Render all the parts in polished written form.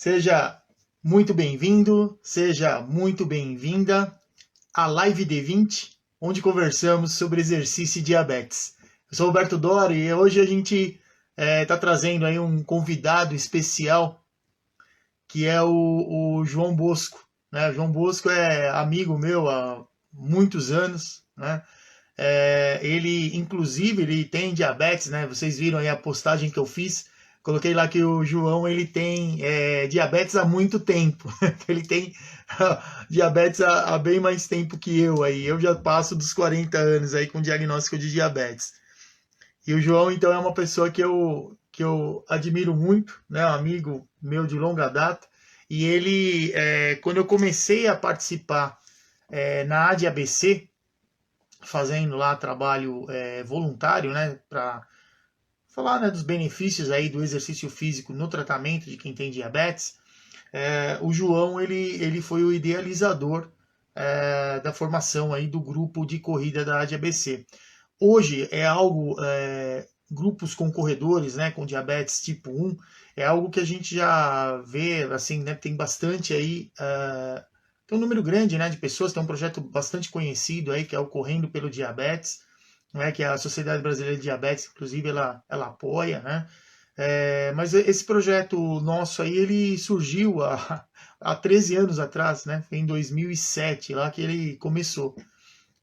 Seja muito bem-vindo, seja muito bem-vinda à Live D20, onde conversamos sobre exercício e diabetes. Eu sou Roberto Dori e hoje a gente está trazendo aí um convidado especial, que é o João Bosco. Né? O João Bosco é amigo meu há muitos anos, né? Ele, inclusive, ele tem diabetes, né? Vocês viram aí a postagem que eu fiz. Coloquei lá que o João ele tem diabetes há muito tempo. Ele tem diabetes há bem mais tempo que eu aí. Eu já passo dos 40 anos aí com diagnóstico de diabetes. E o João, então, é uma pessoa que eu admiro muito, né? Um amigo meu de longa data. E ele, quando eu comecei a participar na ADABC, fazendo lá trabalho voluntário, né, para falar, né, dos benefícios aí do exercício físico no tratamento de quem tem diabetes. O João ele foi o idealizador da formação aí do grupo de corrida da ADABC. Hoje é algo, grupos com corredores, né, com diabetes tipo 1, é algo que a gente já vê, assim, né, tem bastante aí, tem um número grande, né, de pessoas, tem um projeto bastante conhecido aí, que é o Correndo pelo Diabetes, né, que a Sociedade Brasileira de Diabetes, inclusive, ela apoia, né, mas esse projeto nosso aí, ele surgiu há 13 anos atrás, né, foi em 2007, lá que ele começou.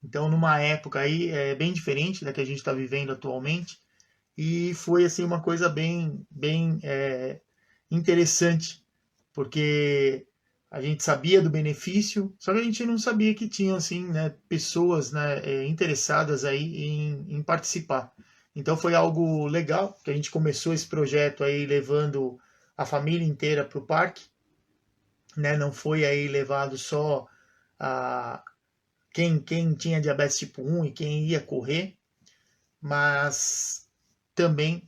Então, numa época aí bem diferente da que a gente está vivendo atualmente, e foi assim uma coisa bem interessante, porque a gente sabia do benefício, só que a gente não sabia que tinha assim, né, pessoas, né, interessadas aí em participar. Então foi algo legal que a gente começou esse projeto aí levando a família inteira para o parque, né? Não foi aí levado só a quem tinha diabetes tipo 1 e quem ia correr, mas também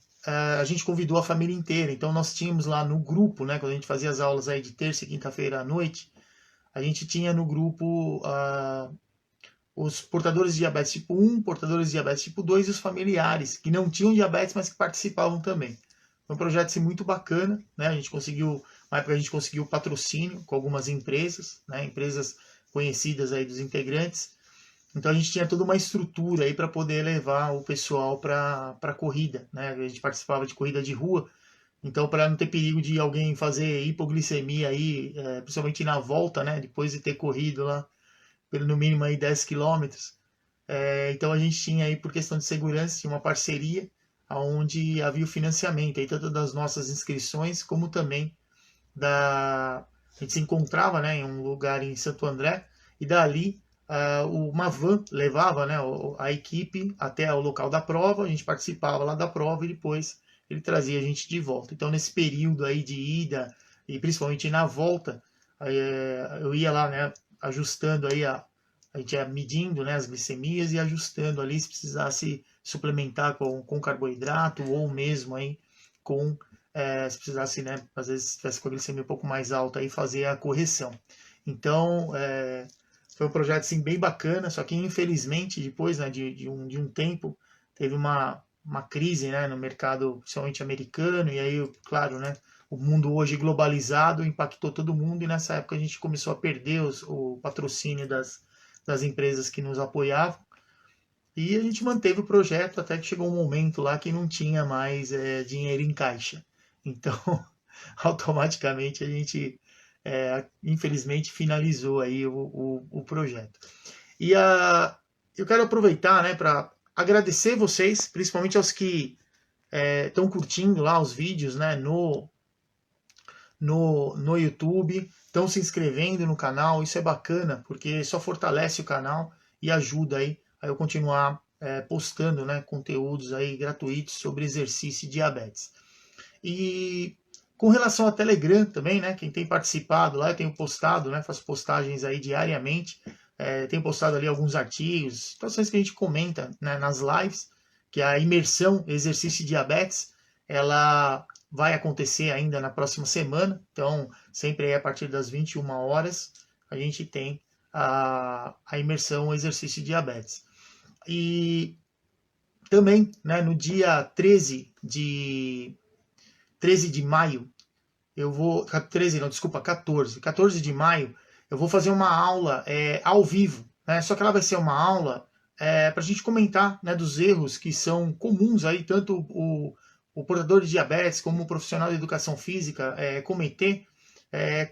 a gente convidou a família inteira. Então nós tínhamos lá no grupo, né, quando a gente fazia as aulas aí de terça e quinta-feira à noite, a gente tinha no grupo os portadores de diabetes tipo 1, portadores de diabetes tipo 2 e os familiares, que não tinham diabetes, mas que participavam também. Foi um projeto assim, muito bacana, né? A gente conseguiu, na época a gente conseguiu patrocínio com algumas empresas, né? Empresas conhecidas aí dos integrantes. Então a gente tinha toda uma estrutura aí para poder levar o pessoal para a corrida, né? A gente participava de corrida de rua, então para não ter perigo de alguém fazer hipoglicemia aí, principalmente na volta, né? Depois de ter corrido lá pelo no mínimo aí 10 quilômetros. Então a gente tinha aí por questão de segurança tinha uma parceria onde havia o financiamento aí tanto das nossas inscrições como também da a gente se encontrava, né, em um lugar em Santo André e dali uma van levava, né, a equipe até o local da prova, a gente participava lá da prova e depois ele trazia a gente de volta. Então nesse período aí de ida e principalmente na volta, eu ia lá, né, ajustando aí a gente ia medindo, né, as glicemias e ajustando ali se precisasse suplementar com carboidrato ou mesmo aí com se precisasse, né, às vezes se tivesse com a glicemia um pouco mais alta, aí fazer a correção. Então, foi um projeto assim, bem bacana, só que infelizmente depois, né, de um tempo, teve uma crise, né, no mercado, principalmente americano, e aí, claro, né, o mundo hoje globalizado impactou todo mundo, e nessa época a gente começou a perder o patrocínio das empresas que nos apoiavam, e a gente manteve o projeto até que chegou um momento lá que não tinha mais dinheiro em caixa. Então, automaticamente a gente, infelizmente, finalizou aí o projeto. E eu quero aproveitar, né, para agradecer vocês, principalmente aos que estão curtindo lá os vídeos, né, no YouTube, estão se inscrevendo no canal, isso é bacana, porque só fortalece o canal e ajuda aí a eu continuar postando, né, conteúdos aí gratuitos sobre exercício e diabetes. E com relação ao Telegram também, né, quem tem participado lá, eu tenho postado, né, faço postagens aí diariamente, tenho postado ali alguns artigos, situações que a gente comenta, né, nas lives, que a imersão exercício e diabetes, ela vai acontecer ainda na próxima semana, então sempre a partir das 21 horas a gente tem a imersão exercício e diabetes. E também, né, no dia 13 de maio, eu vou... 13 não, desculpa, 14 de maio, eu vou fazer uma aula ao vivo, né? Só que ela vai ser uma aula para a gente comentar, né, dos erros que são comuns aí, tanto o portador de diabetes como o profissional de educação física cometer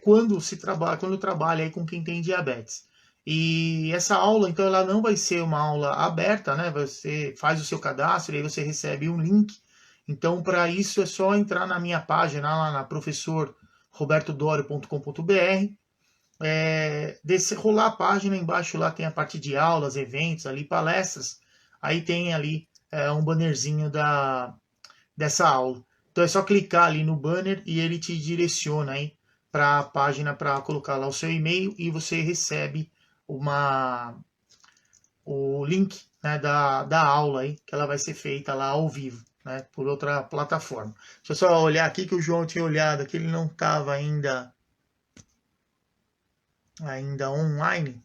quando trabalha aí com quem tem diabetes. E essa aula, então, ela não vai ser uma aula aberta, né? Você faz o seu cadastro e aí você recebe um link. Então, para isso é só entrar na minha página lá na professorrobertodorio.com.br, rolar a página, embaixo lá tem a parte de aulas, eventos, ali palestras, aí tem ali um bannerzinho dessa aula. Então é só clicar ali no banner e ele te direciona aí para a página para colocar lá o seu e-mail e você recebe o link, né, da aula aí, que ela vai ser feita lá ao vivo, né, por outra plataforma. Deixa eu só olhar aqui que o João tinha olhado, que ele não estava ainda online.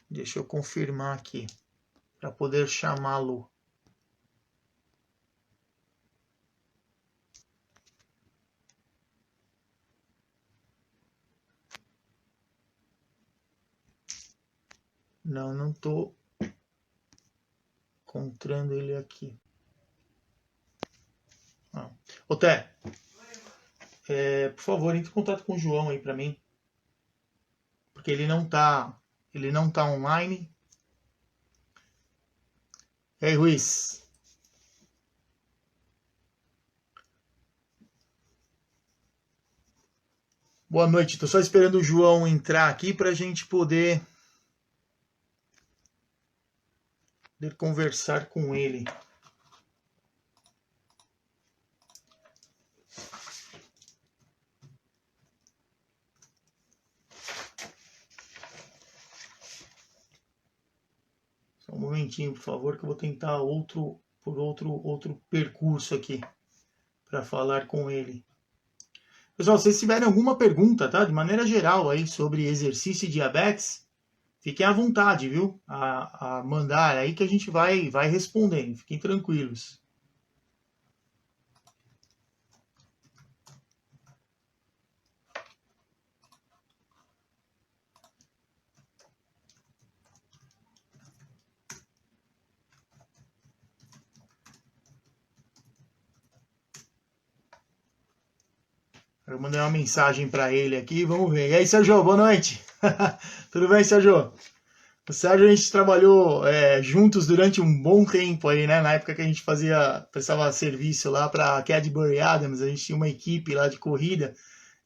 Deixa eu confirmar aqui, para poder chamá-lo. Não estou encontrando ele aqui. Ô Té, por favor, entre em contato com o João aí para mim, porque ele não tá online. E aí, Ruiz? Boa noite, tô só esperando o João entrar aqui para a gente poder conversar com ele. Só um momentinho, por favor, que eu vou tentar outro percurso aqui para falar com ele. Pessoal, se vocês tiverem alguma pergunta, tá? De maneira geral aí sobre exercício e diabetes, fiquem à vontade, viu? A mandar aí que a gente vai respondendo. Fiquem tranquilos. Eu mandei uma mensagem para ele aqui, vamos ver. E aí, Sérgio, boa noite. Tudo bem, Sérgio? O Sérgio, a gente trabalhou juntos durante um bom tempo aí, né? Na época que a gente prestava serviço lá para Cadbury Adams, a gente tinha uma equipe lá de corrida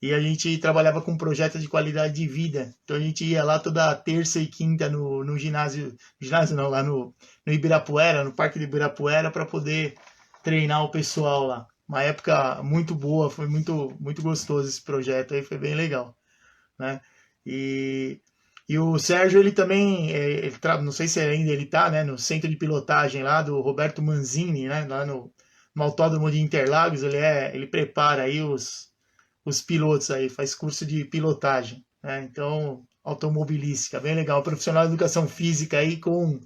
e a gente trabalhava com um projeto de qualidade de vida. Então a gente ia lá toda terça e quinta no ginásio não, lá no Ibirapuera, no Parque de Ibirapuera, para poder treinar o pessoal lá. Uma época muito boa, foi muito, muito gostoso esse projeto aí, foi bem legal, né? E o Sérgio, ele também, não sei se ainda ele tá, né, no centro de pilotagem lá do Roberto Manzini, né, lá no Autódromo de Interlagos, ele prepara aí os pilotos aí, faz curso de pilotagem, né, então, automobilística, bem legal, profissional de educação física aí com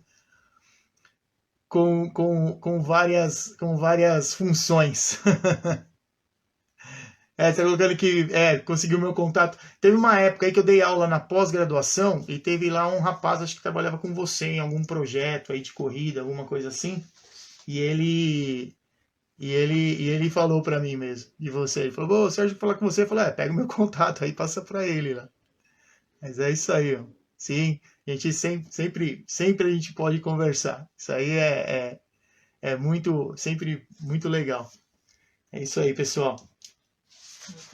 várias funções. Tá colocando que conseguiu meu contato. Teve uma época aí que eu dei aula na pós-graduação e teve lá um rapaz, acho que trabalhava com você em algum projeto aí de corrida, alguma coisa assim. E ele falou para mim mesmo, de você. Ele falou, ô, Sérgio, falar com você. Eu falei, pega o meu contato aí, passa para ele lá. Mas é isso aí, ó. Sim, a gente sempre a gente pode conversar. Isso aí sempre muito legal. É isso aí, pessoal.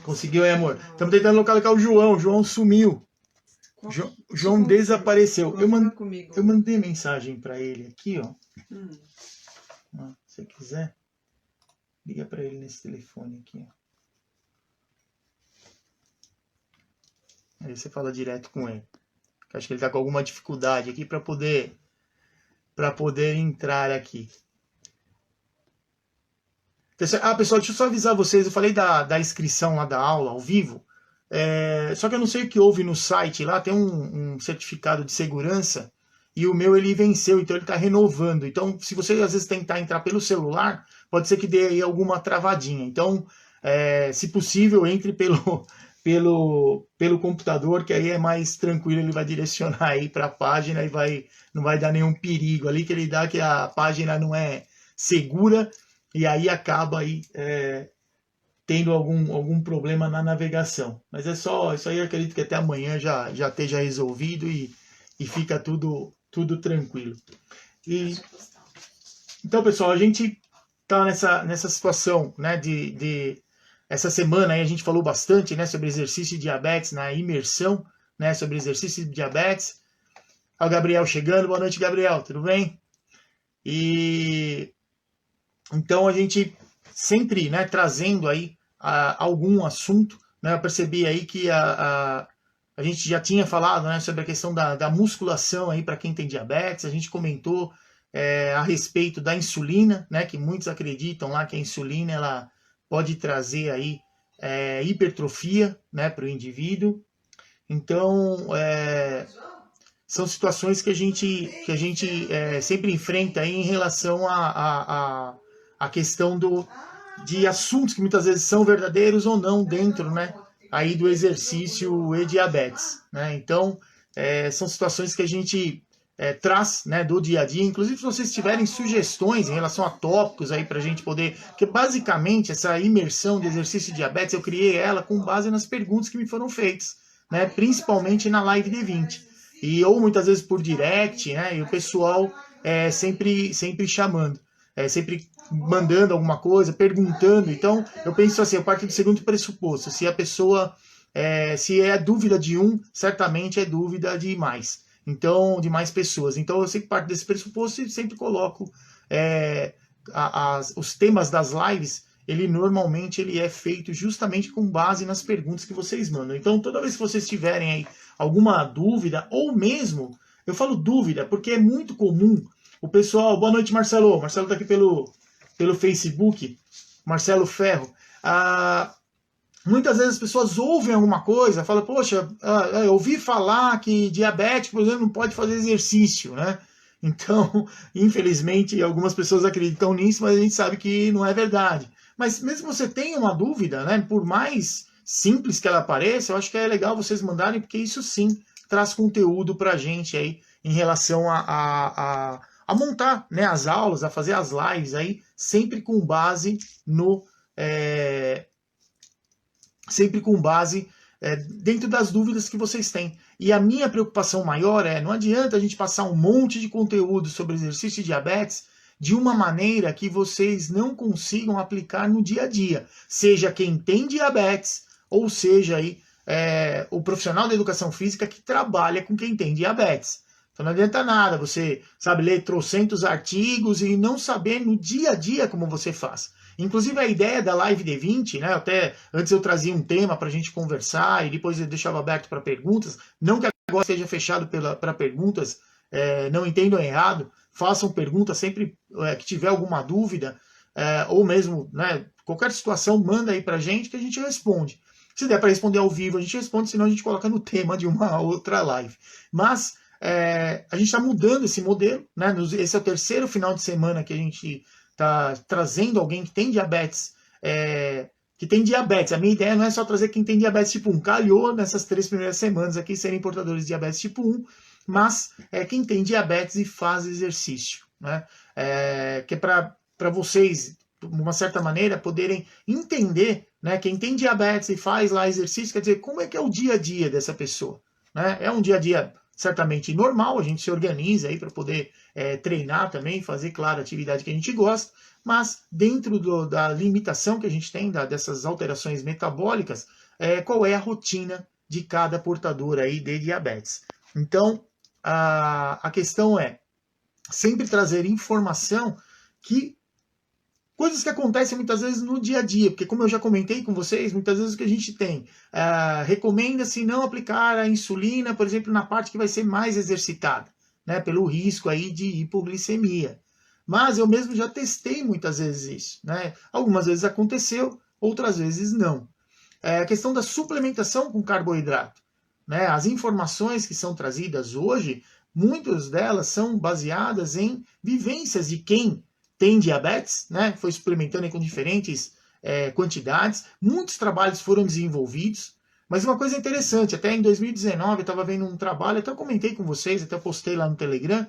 Conseguiu, amor? Estamos tentando localizar o João. O João sumiu. O João desapareceu. Eu mandei mensagem para ele aqui, ó. Se você quiser, liga para ele nesse telefone aqui, ó. Aí você fala direto com ele. Acho que ele está com alguma dificuldade aqui para poder entrar aqui. Pessoal, deixa eu só avisar vocês. Eu falei da inscrição lá da aula ao vivo. Só que eu não sei o que houve no site lá. Tem um certificado de segurança e o meu ele venceu, então ele está renovando. Então, se você às vezes tentar entrar pelo celular, pode ser que dê aí alguma travadinha. Então, se possível, entre pelo computador, que aí é mais tranquilo, ele vai direcionar aí para a página e não vai dar nenhum perigo ali, que ele dá que a página não é segura, e aí acaba aí tendo algum problema na navegação. Mas isso aí eu acredito que até amanhã já esteja resolvido e fica tudo tranquilo. Então, pessoal, a gente está nessa situação, né, essa semana aí a gente falou bastante, né, sobre exercício de diabetes, na imersão, né, sobre exercício de diabetes. Olha o Gabriel chegando. Boa noite, Gabriel, tudo bem? E então a gente sempre, né, trazendo aí algum assunto, né, eu percebi aí que a gente já tinha falado, né, sobre a questão da musculação aí para quem tem diabetes. A gente comentou a respeito da insulina, né, que muitos acreditam lá que a insulina ela pode trazer aí hipertrofia, né, para o indivíduo. Então, são situações que a gente sempre enfrenta aí em relação à questão de assuntos que muitas vezes são verdadeiros ou não dentro, né, aí do exercício e diabetes, né? Então, são situações que a gente traz, né, do dia a dia. Inclusive, se vocês tiverem sugestões em relação a tópicos aí para a gente poder, porque basicamente essa imersão de exercício de diabetes eu criei ela com base nas perguntas que me foram feitas, né, principalmente na live D20 ou muitas vezes por direct, né, e o pessoal sempre chamando, sempre mandando alguma coisa, perguntando. Então eu penso assim, eu parto do segundo pressuposto: se a pessoa se é dúvida de certamente é dúvida de mais. Então, de mais pessoas. Então, eu sempre parto desse pressuposto e sempre coloco os temas das lives. Ele normalmente é feito justamente com base nas perguntas que vocês mandam. Então, toda vez que vocês tiverem aí alguma dúvida, ou mesmo, eu falo dúvida, porque é muito comum o pessoal... Boa noite, Marcelo. Marcelo está aqui pelo Facebook. Marcelo Ferro. Muitas vezes as pessoas ouvem alguma coisa, falam, poxa, eu ouvi falar que diabético, por exemplo, não pode fazer exercício, né? Então, infelizmente, algumas pessoas acreditam nisso, mas a gente sabe que não é verdade. Mas mesmo que você tenha uma dúvida, né, por mais simples que ela pareça, eu acho que é legal vocês mandarem, porque isso sim traz conteúdo para a gente aí em relação a montar, né, as aulas, a fazer as lives aí, sempre com base dentro das dúvidas que vocês têm. E a minha preocupação maior não adianta a gente passar um monte de conteúdo sobre exercício de diabetes de uma maneira que vocês não consigam aplicar no dia a dia. Seja quem tem diabetes, ou seja aí, o profissional da educação física que trabalha com quem tem diabetes. Então não adianta nada você, sabe, ler trocentos artigos e não saber no dia a dia como você faz. Inclusive a ideia da live D20, né? Até antes eu trazia um tema para a gente conversar e depois eu deixava aberto para perguntas. Não que agora esteja fechado para perguntas, não entendam errado. Façam perguntas sempre que tiver alguma dúvida, ou mesmo, né, qualquer situação, manda aí para a gente que a gente responde. Se der para responder ao vivo, a gente responde, senão a gente coloca no tema de uma outra live. Mas a gente está mudando esse modelo, né? Esse é o terceiro final de semana que a gente está trazendo alguém que tem diabetes, A minha ideia não é só trazer quem tem diabetes tipo 1. Calhou nessas 3 primeiras semanas aqui serem portadores de diabetes tipo 1, mas quem tem diabetes e faz exercício, né? Que é para vocês, de uma certa maneira, poderem entender, né? Quem tem diabetes e faz lá exercício, quer dizer, como é que é o dia a dia dessa pessoa, né? É um dia a dia certamente normal, a gente se organiza aí para poder treinar também, fazer, claro, a atividade que a gente gosta, mas dentro da limitação que a gente tem, dessas alterações metabólicas, qual é a rotina de cada portador aí de diabetes. Então, a questão é sempre trazer informação coisas que acontecem muitas vezes no dia a dia, porque como eu já comentei com vocês, muitas vezes o que a gente tem, recomenda-se não aplicar a insulina, por exemplo, na parte que vai ser mais exercitada, né, pelo risco aí de hipoglicemia. Mas eu mesmo já testei muitas vezes isso, né? Algumas vezes aconteceu, outras vezes não. A questão da suplementação com carboidrato, né? As informações que são trazidas hoje, muitas delas são baseadas em vivências de quem tem diabetes, né? Foi suplementando com diferentes quantidades, muitos trabalhos foram desenvolvidos, mas uma coisa interessante, até em 2019 eu estava vendo um trabalho, até eu comentei com vocês, até postei lá no Telegram,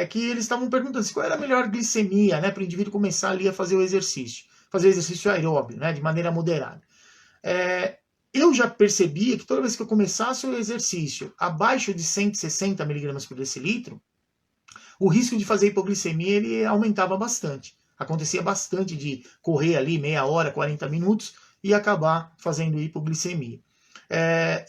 que eles estavam perguntando qual era a melhor glicemia, né, para o indivíduo começar ali a fazer o exercício aeróbio, né, de maneira moderada. Eu já percebia que toda vez que eu começasse o exercício abaixo de 160 miligramas por decilitro, o risco de fazer hipoglicemia ele aumentava bastante. Acontecia bastante de correr ali meia hora, 40 minutos e acabar fazendo hipoglicemia.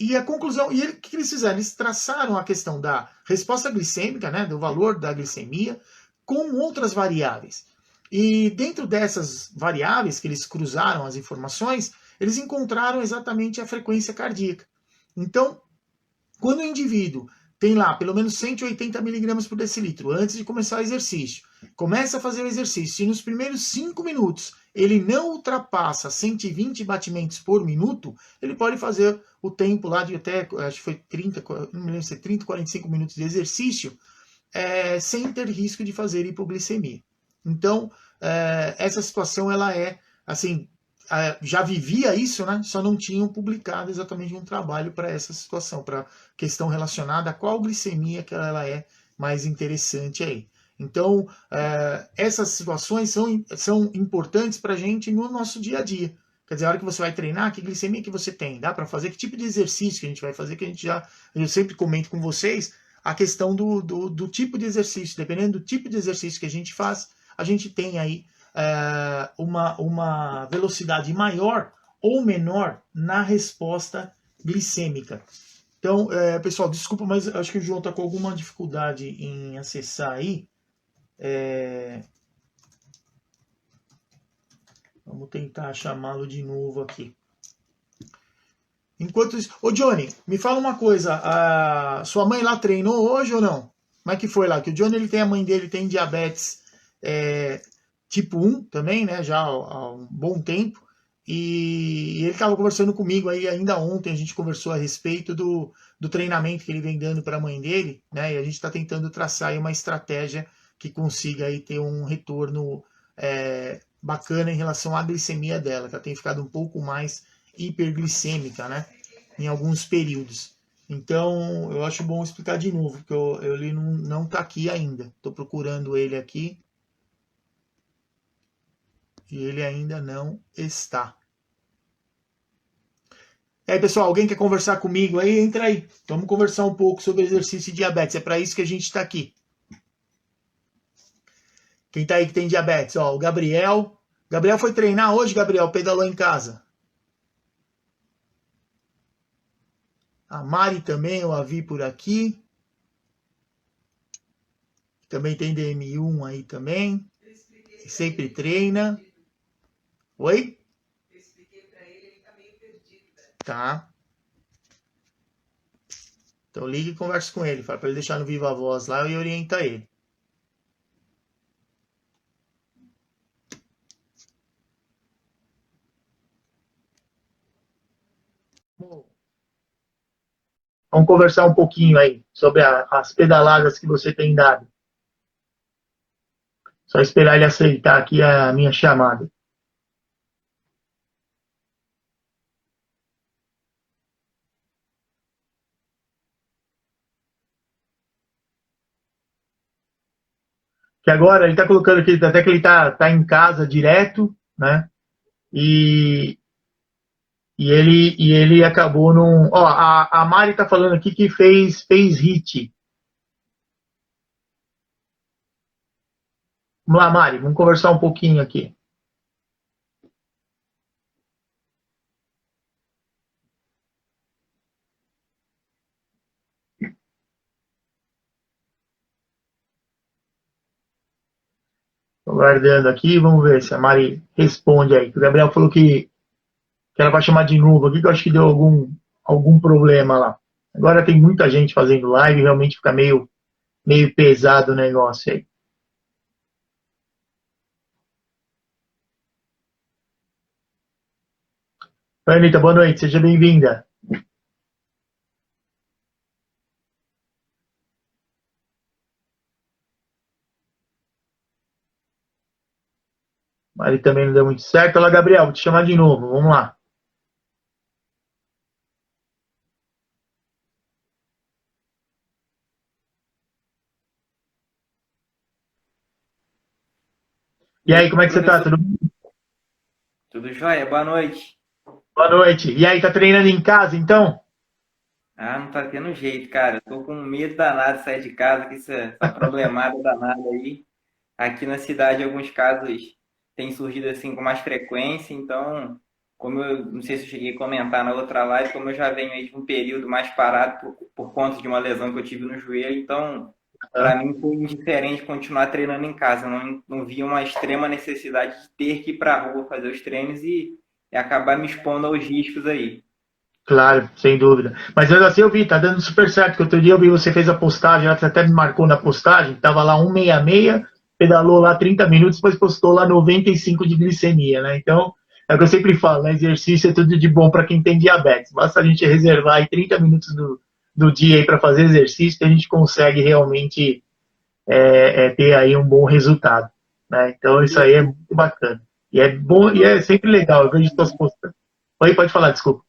E a conclusão, o que eles fizeram? Eles traçaram a questão da resposta glicêmica, né, do valor da glicemia, com outras variáveis. E dentro dessas variáveis que eles cruzaram as informações, eles encontraram exatamente a frequência cardíaca. Então, quando o indivíduo tem lá pelo menos 180 miligramas por decilitro antes de começar o exercício, começa a fazer o exercício e nos primeiros 5 minutos ele não ultrapassa 120 batimentos por minuto, ele pode fazer o tempo lá de até, acho que foi 30, não me lembro se é 30, 45 minutos de exercício, sem ter risco de fazer hipoglicemia. Então, essa situação, ela assim, já vivia isso, né? Só não tinham publicado exatamente um trabalho para essa situação, para questão relacionada a qual glicemia que ela é mais interessante aí. Então, essas situações são importantes para a gente no nosso dia a dia. Quer dizer, a hora que você vai treinar, que glicemia que você tem? Dá para fazer? Que tipo de exercício que a gente vai fazer? Eu sempre comento com vocês a questão do tipo de exercício. Dependendo do tipo de exercício que a gente faz, a gente tem aí uma velocidade maior ou menor na resposta glicêmica. Então, pessoal, desculpa, mas acho que o João está com alguma dificuldade em acessar aí. Vamos tentar chamá-lo de novo aqui. Enquanto isso... Ô, Johnny, me fala uma coisa. A sua mãe lá treinou hoje ou não? Como é que foi lá? Que o Johnny, a mãe dele tem diabetes tipo 1 também, né? Já há um bom tempo. E ele estava conversando comigo aí ainda ontem. A gente conversou a respeito do treinamento que ele vem dando para a mãe dele, né? E a gente está tentando traçar aí uma estratégia que consiga aí ter um retorno bacana em relação à glicemia dela, que ela tem ficado um pouco mais hiperglicêmica, né? Em alguns períodos. Então, eu acho bom explicar de novo, porque ele não está aqui ainda. Estou procurando ele aqui. E ele ainda não está. E aí, pessoal, alguém quer conversar comigo aí? Entra aí. Vamos conversar um pouco sobre exercício e diabetes. É para isso que a gente está aqui. Quem está aí que tem diabetes? Ó, o Gabriel. Gabriel foi treinar hoje, Gabriel? Pedalou em casa. A Mari também, eu a vi por aqui. Também tem DM1 aí também. Sempre treina. Oi? Eu expliquei para ele tá meio perdido. Tá. Então liga e conversa com ele. Fala para ele deixar no Viva Voz lá e orienta ele. Vamos conversar um pouquinho aí sobre as pedaladas que você tem dado. Só esperar ele aceitar aqui a minha chamada. Que agora ele está colocando aqui, até que ele tá em casa direto, né? E, ele acabou num. Ó, a Mari está falando aqui que fez hit. Vamos lá, Mari, vamos conversar um pouquinho aqui. Estou guardando aqui, vamos ver se a Mari responde aí. O Gabriel falou que ela vai chamar de novo aqui, que eu acho que deu algum problema lá. Agora tem muita gente fazendo live, realmente fica meio pesado o negócio aí. Oi, Anitta, boa noite, seja bem-vinda. Ali também não deu muito certo. Olha lá, Gabriel, vou te chamar de novo. Vamos lá. E aí, como é que você tá? Professor, Tudo bem? tudo jóia? Boa noite. Boa noite. E aí, tá treinando em casa, então? Ah, não tá tendo jeito, cara. Eu tô com medo danado de sair de casa, com essa problemada danada aí. Aqui na cidade, alguns casos têm surgido assim com mais frequência, então, como eu não sei se eu cheguei a comentar na outra live, como eu já venho aí de um período mais parado por conta de uma lesão que eu tive no joelho, então, para Hã? mim foi indiferente continuar treinando em casa. Eu não via uma extrema necessidade de ter que ir para a rua fazer os treinos e acabar me expondo aos riscos aí. Claro, sem dúvida. Mas ainda assim eu vi, tá dando super certo. Que outro dia eu vi você fez a postagem, você até me marcou na postagem, tava lá 166, pedalou lá 30 minutos, depois postou lá 95 de glicemia, né? Então, é o que eu sempre falo, né? Exercício é tudo de bom para quem tem diabetes. Basta a gente reservar aí 30 minutos do dia aí para fazer exercício que a gente consegue realmente ter aí um bom resultado, né? Então isso aí é muito bacana. E é bom, e é sempre legal, eu vejo suas postagens. Oi, pode falar, desculpa.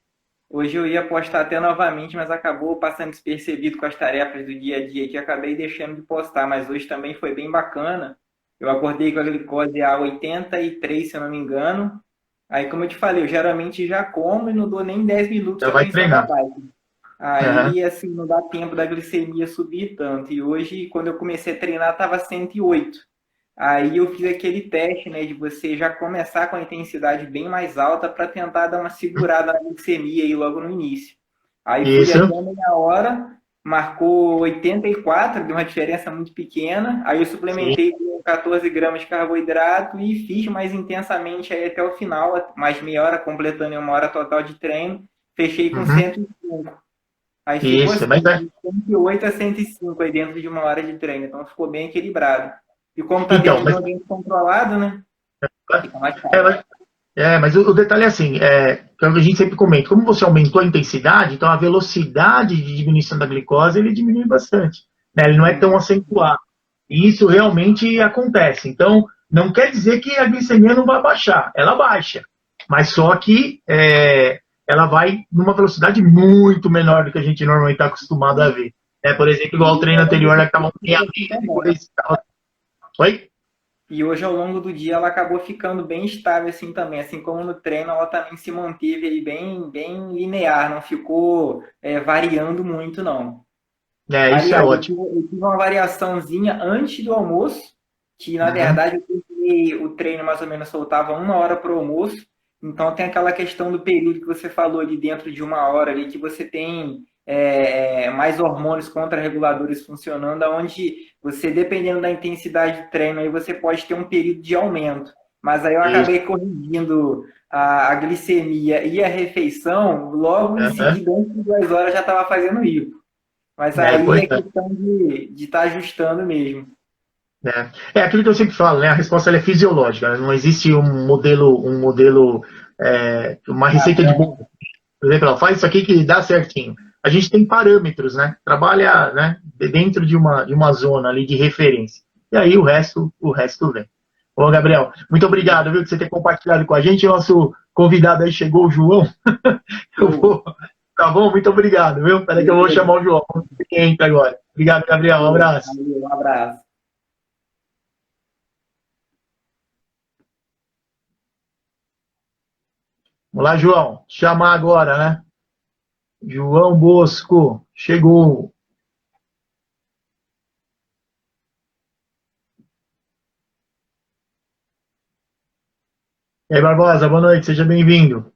Hoje eu ia postar até novamente, mas acabou passando despercebido com as tarefas do dia a dia que acabei deixando de postar. Mas hoje também foi bem bacana. Eu acordei com a glicose a 83, se eu não me engano. Aí, como eu te falei, eu geralmente já como e não dou nem 10 minutos Já que eu tô vai em cima da treinar. bike. Uhum. Aí, assim, não dá tempo da glicemia subir tanto. E hoje, quando eu comecei a treinar, estava 108. Aí eu fiz aquele teste, né, de você já começar com a intensidade bem mais alta para tentar dar uma segurada na glicemia aí logo no início. Aí fui Isso, até meia hora, marcou 84, deu uma diferença muito pequena. Aí eu sim. suplementei com 14 gramas de carboidrato e fiz mais intensamente aí até o final, mais meia hora, completando em uma hora total de treino. Fechei com Uhum. 105. Aí ficou Isso, mas assim, de 108 a 105 aí dentro de uma hora de treino. Então ficou bem equilibrado. E como está então, dentro de mas, um ambiente controlado, né? Fica mais é, fácil. mas, mas o detalhe é assim, que a gente sempre comenta, como você aumentou a intensidade, então a velocidade de diminuição da glicose ele diminui bastante, né? Ele não é tão Hum, acentuado. E isso realmente acontece. Então, não quer dizer que a glicemia não vai baixar, ela baixa, mas só que ela vai numa velocidade muito menor do que a gente normalmente está acostumado a ver. Por exemplo, igual o e treino ao longo anterior, do né, que estava dia um fica assim também. depois. Oi? E hoje, ao longo do dia, ela acabou ficando bem estável assim também. Assim como no treino, ela também se manteve aí bem linear, não ficou variando muito, não. Isso é Aliás, eu ótimo. tive, eu tive uma variaçãozinha antes do almoço, que na Uhum. verdade eu terminei o treino mais ou menos soltava uma hora para o almoço. Então tem aquela questão do período que você falou ali dentro de uma hora ali, que você tem mais hormônios contra-reguladores funcionando, onde você, dependendo da intensidade de treino, aí você pode ter um período de aumento. Mas aí eu Isso. acabei corrigindo a glicemia e a refeição, logo em Uhum. seguida, antes de 2 horas, já estava fazendo isso. Mas aí Pois é questão de estar ajustando mesmo. é aquilo que eu sempre falo, né? A resposta ela é fisiológica, né? Não existe um modelo, uma receita de Padrão. bolo. Por exemplo, ela faz isso aqui que dá certinho. A gente tem parâmetros, né? Trabalha, né, dentro de uma zona ali de referência. E aí o resto vem. Ô, Gabriel, muito obrigado, viu, por você ter compartilhado com a gente. O nosso convidado aí chegou, o João. Eu Show. vou. Tá bom? Muito obrigado, viu? Peraí que eu vou Beleza. chamar o João. Vamos ver quem entra agora. Obrigado, Gabriel. Um Show. abraço. Valeu, um abraço. Vamos lá, João. Chamar agora, né? João Bosco. Chegou. E aí, Barbosa, boa noite. Seja bem-vindo.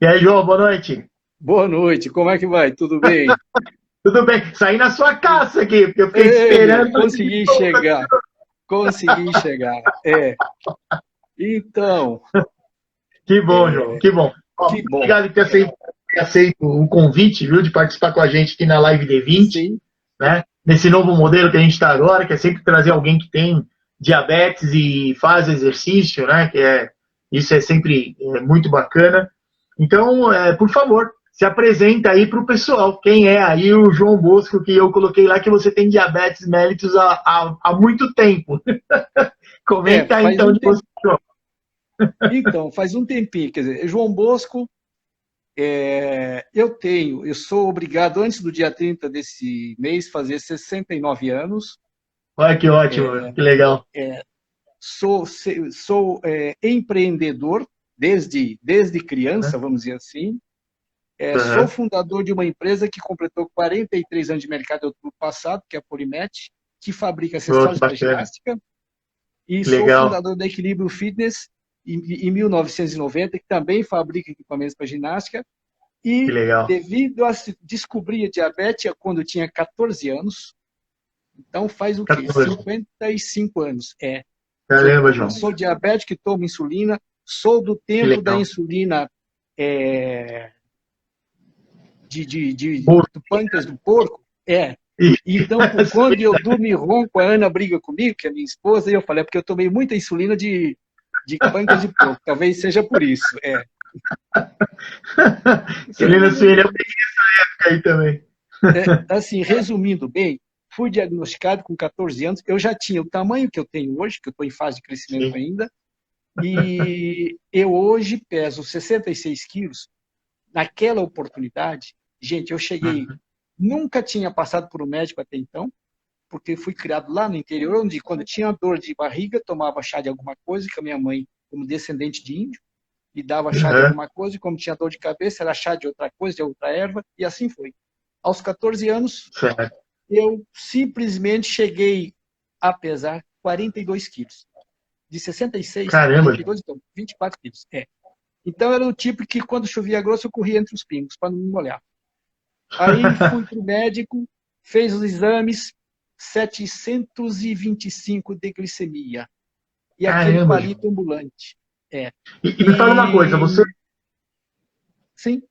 E aí, João, boa noite. Boa noite, como é que vai? Tudo bem? Tudo bem? Saí na sua casa aqui, porque eu fiquei te Ei, esperando. meu, Falei, assim, consegui chegar, consegui chegar. Então, que bom, João, que bom. Ó, que muito bom. obrigado por ter aceito o convite, viu, de participar com a gente aqui na Live D20, Sim, né? Nesse novo modelo que a gente está agora, que é sempre trazer alguém que tem diabetes e faz exercício, né? Isso é sempre muito bacana. Então, por favor, se apresenta aí para o pessoal. Quem é aí o João Bosco, que eu coloquei lá que você tem diabetes mellitus há muito tempo. Comenta aí Faz então um de tempo. você, João. Então, faz um tempinho. Quer dizer, João Bosco, eu sou obrigado, antes do dia 30 desse mês, fazer 69 anos. Olha que ótimo, que legal. Sou empreendedor desde criança, vamos dizer assim. Sou Uhum. fundador de uma empresa que completou 43 anos de mercado no ano passado, que é a Polimet, que fabrica Oh, que acessórios para bacana. ginástica. E Que sou legal. fundador da Equilíbrio Fitness, em 1990, que também fabrica equipamentos para ginástica. Que E legal. devido a descobrir a diabetes quando eu tinha 14 anos, então faz o quê? 14. 55 anos. Caramba, João. Sou diabético e tomo insulina, sou do Que tempo da legal. insulina Boa. do pâncreas do porco. Ih, Então, quando eu durmo e ronco, a Ana briga comigo, que é minha esposa, e eu falei, é porque eu tomei muita insulina de pâncreas de porco. Talvez seja por isso. Celina Sueli, eu peguei aí também. Assim, resumindo bem, fui diagnosticado com 14 anos. Eu já tinha o tamanho que eu tenho hoje, que eu estou em fase de crescimento Sim. ainda, e eu hoje peso 66 quilos. Naquela oportunidade, gente, eu cheguei, Uhum. nunca tinha passado por um médico até então, porque fui criado lá no interior, onde quando tinha dor de barriga, tomava chá de alguma coisa, que a minha mãe, como descendente de índio, me dava chá de Uhum. alguma coisa, e como tinha dor de cabeça, era chá de outra coisa, de outra erva, e assim foi. Aos 14 anos, Certo. eu simplesmente cheguei a pesar 42 quilos. De 66 para Caramba, João. 42, então, 24 quilos. Então, era o tipo que, quando chovia grosso, eu corria entre os pingos, para não me molhar. Aí, fui para o médico, fez os exames, 725 de glicemia. E aquele Caramba, João. palito ambulante. É. E me fala uma coisa, E, sim,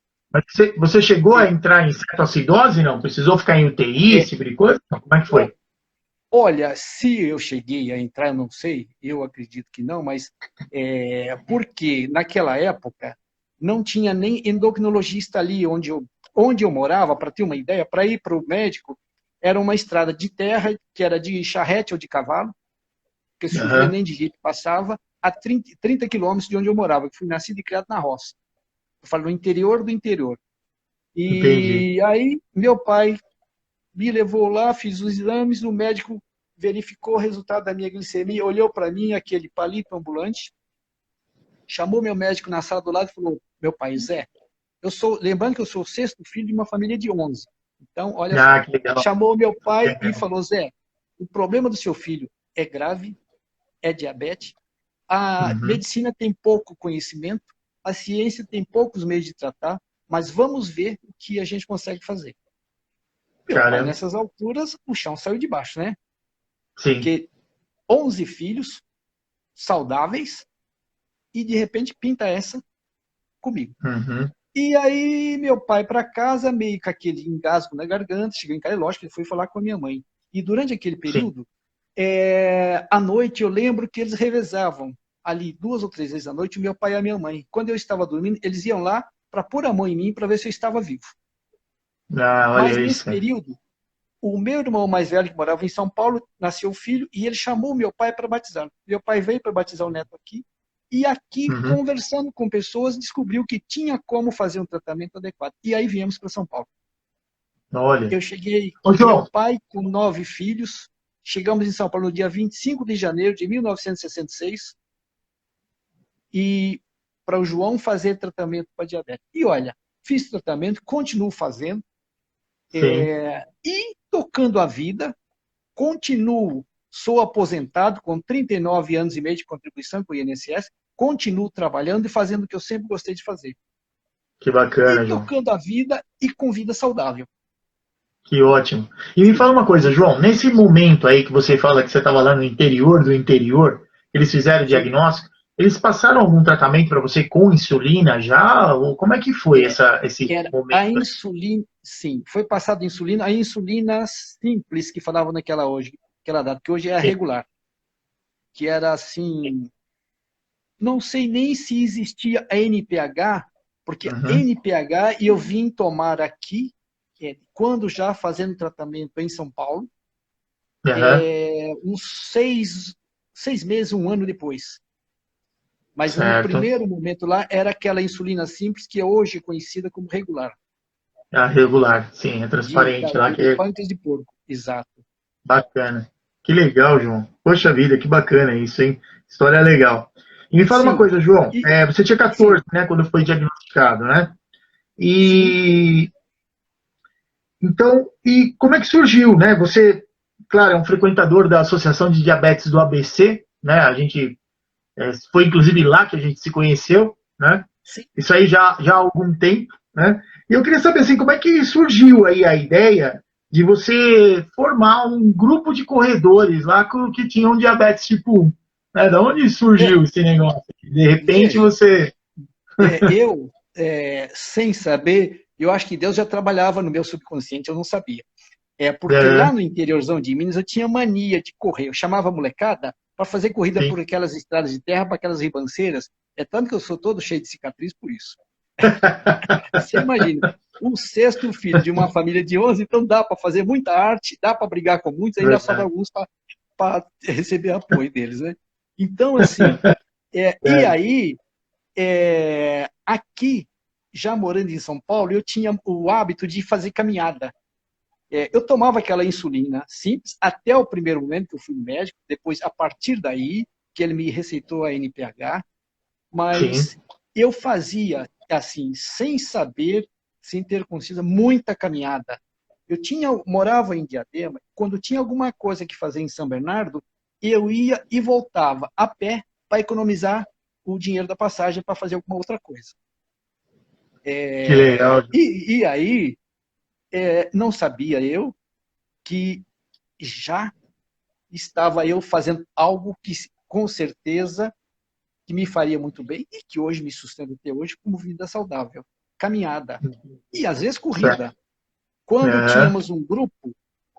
você chegou a sim. entrar em cetoacidose, não? Precisou ficar em UTI, esse É, tipo de coisa? Não, como é que o- foi? Olha, se eu cheguei a entrar, eu não sei, eu acredito que não, mas porque naquela época não tinha nem endocrinologista ali onde eu morava, para ter uma ideia, para ir para o médico, era uma estrada de terra, que era de charrete ou de cavalo, porque se chovia Aham. nem de jeito passava, a 30 quilômetros de onde eu morava, que fui nascido e criado na roça. Eu falo no interior do interior. Entendi. E aí, meu pai me levou lá, fiz os exames, o médico verificou o resultado da minha glicemia, olhou para mim, aquele palito ambulante, chamou meu médico na sala do lado e falou, meu pai, Zé, lembrando que eu sou o sexto filho de uma família de 11. Então, olha só, Ah, que legal. chamou meu pai e Legal. falou, Zé, o problema do seu filho é grave, é diabetes, a Uhum. medicina tem pouco conhecimento, a ciência tem poucos meios de tratar, mas vamos ver o que a gente consegue fazer. Meu pai, Caramba. nessas alturas, o chão saiu de baixo, né? Sim. Porque 11 filhos saudáveis e de repente pinta essa comigo. Uhum. E aí meu pai para casa, meio com aquele engasgo na garganta, chegou em casa, lógico, ele foi falar com a minha mãe. E durante aquele Sim. período, à noite eu lembro que eles revezavam ali 2 ou 3 vezes à noite, o meu pai e a minha mãe. Quando eu estava dormindo, eles iam lá para pôr a mão em mim para ver se eu estava vivo. Ah, Mas olha isso, nesse cara. período, o meu irmão mais velho, que morava em São Paulo, nasceu filho e ele chamou meu pai para batizar. Meu pai veio para batizar o neto aqui e aqui, Uhum. conversando com pessoas, descobriu que tinha como fazer um tratamento adequado. E aí viemos para São Paulo. Olha. Eu cheguei, Ô, meu João, pai com 9 filhos, chegamos em São Paulo no dia 25 de janeiro de 1966 e para o João fazer tratamento para diabetes. E olha, fiz tratamento, continuo fazendo sim. e tocando a vida, continuo, sou aposentado com 39 anos e meio de contribuição com o INSS, continuo trabalhando e fazendo o que eu sempre gostei de fazer. Que E bacana, João. tocando a vida e com vida saudável. Que ótimo. E me fala uma coisa, João, nesse momento aí que você fala que você estava lá no interior do interior, eles fizeram o Sim. diagnóstico, eles passaram algum tratamento para você com insulina já? Ou como é que foi esse Era a momento? insulina, sim, foi passada a insulina simples que falavam aquela data, que hoje é a Sim. regular, que era assim, não sei nem se existia a NPH, Porque Uhum. NPH, e eu vim tomar aqui, quando já fazendo tratamento em São Paulo, uns 6 meses, 1 ano depois. Mas no Certo. primeiro momento lá, era aquela insulina simples, que é hoje conhecida como regular. A regular, sim, é transparente lá, que é Pâncreas de porco, exato. bacana. Que legal, João. Poxa vida, que bacana isso, hein? História legal. E me fala uma Sim, coisa, João. e, Você tinha sim, 14, né, quando foi diagnosticado, né? sim, E então, e como é que surgiu, né? Você, claro, é um frequentador da Associação de Diabetes do ABC, né? A gente foi inclusive lá que a gente se conheceu, né? sim. Isso aí já há algum tempo, né? E eu queria saber assim, como é que surgiu aí a ideia de você formar um grupo de corredores lá que tinham diabetes tipo 1, né? Da onde surgiu esse negócio? De repente Veja, você, eu, sem saber, eu acho que Deus já trabalhava no meu subconsciente, eu não sabia. Porque lá é, no interiorzão de Minas eu tinha mania de correr. Eu chamava a molecada para fazer corrida sim. por aquelas estradas de terra, para aquelas ribanceiras. É tanto que eu sou todo cheio de cicatriz por isso. Você imagina, o sexto filho de uma família de 11, então dá para fazer muita arte, dá para brigar com muitos, ainda sobra Verdade. alguns para receber apoio deles, né? Então, assim, e É. aí, aqui, já morando em São Paulo, eu tinha o hábito de fazer caminhada. Eu tomava aquela insulina simples até o primeiro momento que eu fui no médico, depois, a partir daí, que ele me receitou a NPH, Sim. mas eu fazia, assim, sem saber, sem ter consciência, muita caminhada. Morava em Diadema, quando tinha alguma coisa que fazer em São Bernardo, eu ia e voltava a pé para economizar o dinheiro da passagem para fazer alguma outra coisa. Que legal. E aí, não sabia eu que já estava eu fazendo algo que, com certeza, que me faria muito bem e que hoje me sustenta até hoje como vida saudável. Caminhada. E às vezes Certo. corrida. Quando Aham, tínhamos um grupo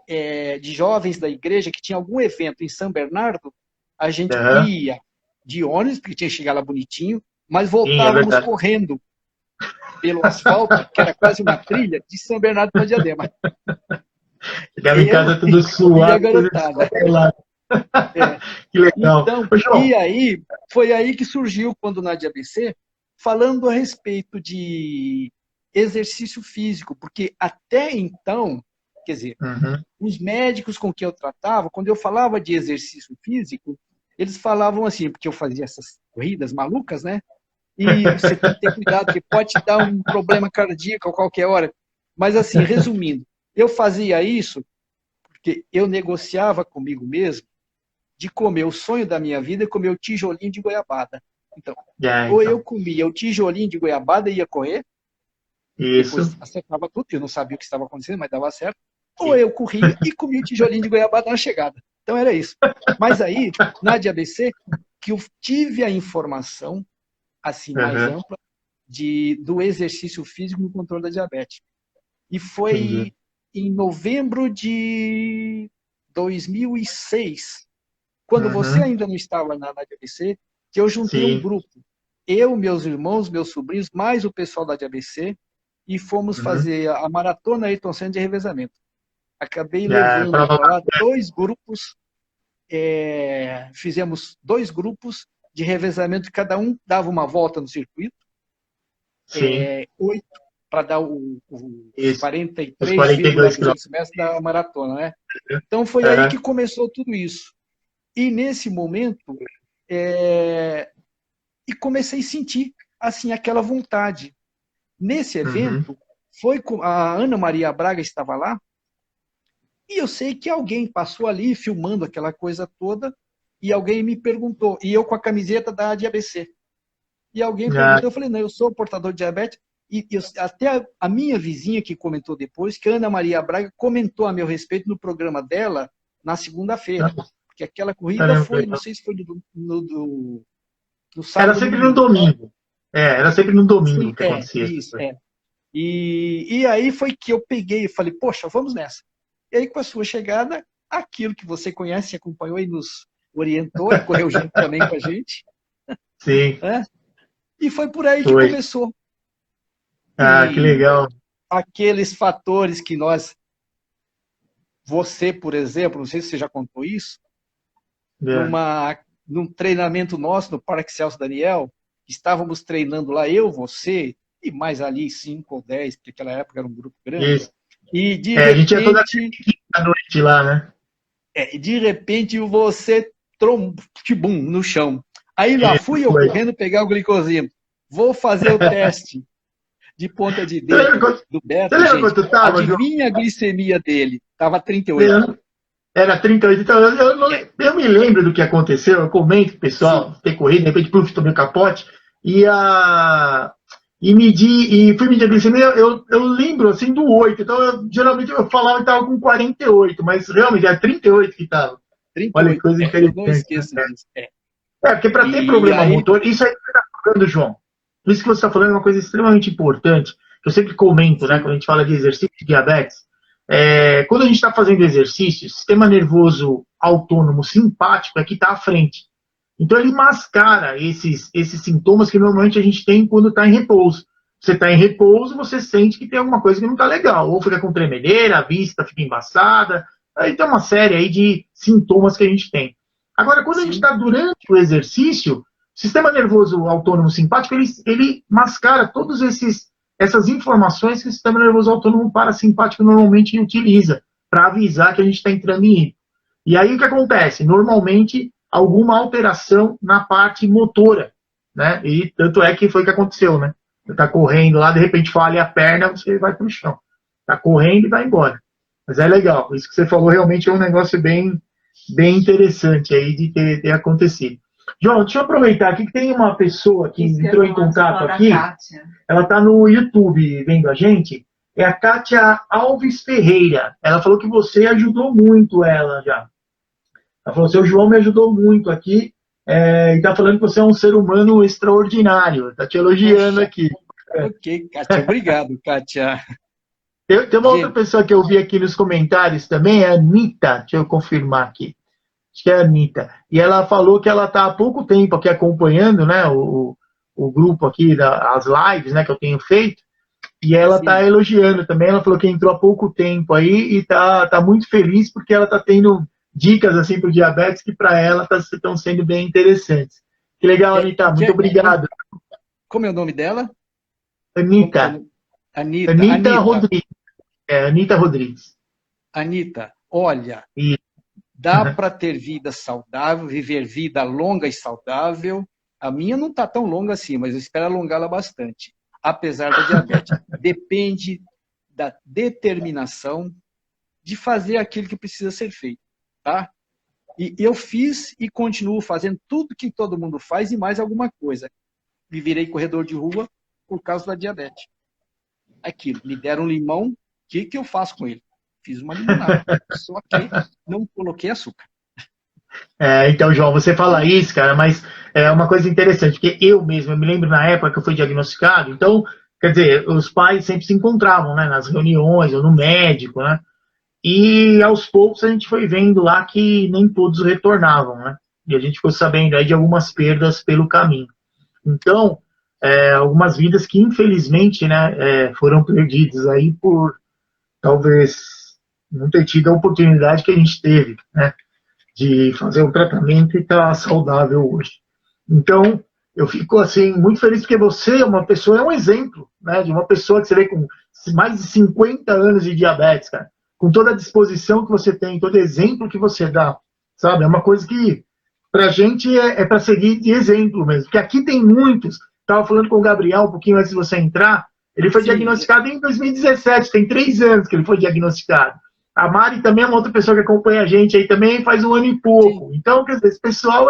de jovens da igreja que tinha algum evento em São Bernardo, a gente aham. ia de ônibus, porque tinha que chegar lá bonitinho, mas Sim, é voltávamos verdade. correndo pelo asfalto, que era quase uma trilha, de São Bernardo para Diadema. Chegava em Eu casa tudo e a suado, tudo garotada. descongelado. É. Que legal. Então, Ô, João. e aí, foi aí que surgiu, quando na DABC, falando a respeito de exercício físico, porque até então, quer dizer, Uhum. os médicos com que eu tratava, quando eu falava de exercício físico, eles falavam assim, porque eu fazia essas corridas malucas, né? E você tem que ter cuidado, que pode te dar um problema cardíaco a qualquer hora. Mas assim, resumindo, eu fazia isso porque eu negociava comigo mesmo de comer o sonho da minha vida, comer o tijolinho de goiabada. Então, ou eu Então. comia o tijolinho de goiabada e ia correr, Isso. depois acertava tudo, eu não sabia o que estava acontecendo, mas dava certo, ou Sim. eu corria e comia o tijolinho de goiabada na chegada. Então era isso. Mas aí, na de ABC, que eu tive a informação, assim, mais Uhum. ampla, do exercício físico no controle da diabetes. E Entendi. foi em novembro de 2006, quando você Uhum. ainda não estava na DBC, que eu juntei um Sim. grupo. Eu, meus irmãos, meus sobrinhos, mais o pessoal da DBC, e fomos Uhum. fazer a maratona Ayrton Senna de revezamento. Acabei Já, levando prova para lá 2 grupos, fizemos 2 grupos de revezamento, cada um dava uma volta no circuito, sim. 8 para dar os Isso. Os 42 43,200 quilômetros. metros da maratona, né? Então foi aí que Uhum. começou tudo isso. E nesse momento, é, e comecei a sentir assim aquela vontade. Nesse Uhum. evento, foi com a Ana Maria Braga estava lá, e eu sei que alguém passou ali filmando aquela coisa toda, e alguém me perguntou, e eu com a camiseta da DABC. E alguém Ah, perguntou, eu falei, não, eu sou portador de diabetes, e até a minha vizinha que comentou depois, que a Ana Maria Braga comentou a meu respeito no programa dela na segunda-feira, porque aquela corrida caramba, que foi, não legal. sei se foi no Era sábado ou no sempre no domingo. domingo. Era sempre no domingo Sim, que acontecia essa isso, coisa. E aí foi que eu peguei e falei, poxa, vamos nessa. E aí, com a sua chegada, aquilo que você conhece, acompanhou e nos orientou e correu junto também com a gente, Sim, né? E foi por aí que foi. começou. Ah, que E legal. aqueles fatores que você, por exemplo, não sei se você já contou isso, É. num treinamento nosso no Parque Celso Daniel, estávamos treinando lá, eu, você, e mais ali 5 ou 10, porque naquela época era um grupo grande, Isso. e de É, a gente ia toda repente, noite lá, né? você tibum, no chão. Aí lá Isso fui eu foi. correndo pegar o glicosímetro. Vou fazer o teste de ponta de Você lembra dedo quanto, do você Beto, lembra gente. quanto tava, João? Adivinha a glicemia dele? Tava 38. Era 38. Então, eu me lembro do que aconteceu. Eu comento pro Sim, pessoal ter corrido, de repente, pluf, tomei o capote. E, a, e fui medir a glicemia. Eu lembro assim do 8. Então, geralmente eu falava que estava com 48, mas realmente era 38 que estava. Olha que 38. coisa Eu não interessante. esqueço disso. Porque para ter E problema aí, motor, isso aí que você está falando, João. Isso que você está falando é uma coisa extremamente importante, que eu sempre comento, né, sim, quando a gente fala de exercício de diabetes. Quando a gente está fazendo exercício, o sistema nervoso autônomo simpático é que está à frente. Então ele mascara esses sintomas que normalmente a gente tem quando está em repouso. Você está em repouso, você sente que tem alguma coisa que não está legal. Ou fica com tremedeira, a vista fica embaçada. Aí tem uma série aí de sintomas que a gente tem. Agora, quando a gente sim, está durante o exercício, o sistema nervoso autônomo simpático, ele mascara todas essas informações que o sistema nervoso autônomo parasimpático normalmente utiliza para avisar que a gente está entrando em hipo. E aí o que acontece? Normalmente, alguma alteração na parte motora, né? E tanto é que foi o que aconteceu, né? Você está correndo lá, de repente falha a perna, você vai para o chão. Está correndo e vai embora. Mas é legal. Isso que você falou realmente é um negócio bem interessante aí de ter acontecido. João, deixa eu aproveitar aqui que tem uma pessoa que entrou em contato aqui. Ela está no YouTube vendo a gente. É a Kátia Alves Ferreira. Ela falou que você ajudou muito ela já. Ela falou: seu João me ajudou muito aqui. E está falando que você é um ser humano extraordinário. Está te elogiando poxa, aqui. ok, Kátia, obrigado, Kátia. Tem uma outra Gente, pessoa que eu vi aqui nos comentários também, é a Anitta. Deixa eu confirmar aqui. Acho que é a Anitta. E ela falou que ela está há pouco tempo aqui acompanhando, né, o grupo aqui, as lives, né, que eu tenho feito. E ela está sim, elogiando também. Ela falou que entrou há pouco tempo aí e tá muito feliz porque ela está tendo dicas assim para o diabetes que para ela estão sendo bem interessantes. Que legal, Anitta. Muito obrigado. como é o nome dela? Como que é o Anitta. nome? Anitta, Anitta Anitta, Rodrigues. Anitta Rodrigues. Anitta, olha, E, dá para ter vida saudável, viver vida longa e saudável. A minha não está tão longa assim, mas eu espero alongá-la bastante, apesar da diabetes. Depende da determinação de fazer aquilo que precisa ser feito, tá? E eu fiz e continuo fazendo tudo que todo mundo faz e mais alguma coisa. Me virei corredor de rua por causa da diabetes. Aquilo, me deram um limão, o que eu faço com ele? Fiz uma limonada, só que não coloquei açúcar. então, João, você fala isso, cara, mas é uma coisa interessante, porque eu me lembro na época que eu fui diagnosticado, então, quer dizer, os pais sempre se encontravam, né, nas reuniões ou no médico, né? E aos poucos a gente foi vendo lá que nem todos retornavam, né? E a gente ficou sabendo aí de algumas perdas pelo caminho. Então, algumas vidas que infelizmente, né, foram perdidas aí por talvez não ter tido a oportunidade que a gente teve, né, de fazer um tratamento e estar saudável hoje. Então, eu fico assim muito feliz porque você é uma pessoa, é um exemplo, né, de uma pessoa que você vê com mais de 50 anos de diabetes, cara, com toda a disposição que você tem, todo exemplo que você dá, sabe? É uma coisa que para a gente é para seguir de exemplo mesmo, porque aqui tem muitos. Estava falando com o Gabriel um pouquinho antes de você entrar. Ele foi Sim, diagnosticado em 2017, tem 3 anos que ele foi diagnosticado. A Mari também é uma outra pessoa que acompanha a gente aí também faz um ano e sim, pouco. Então, quer dizer, esse pessoal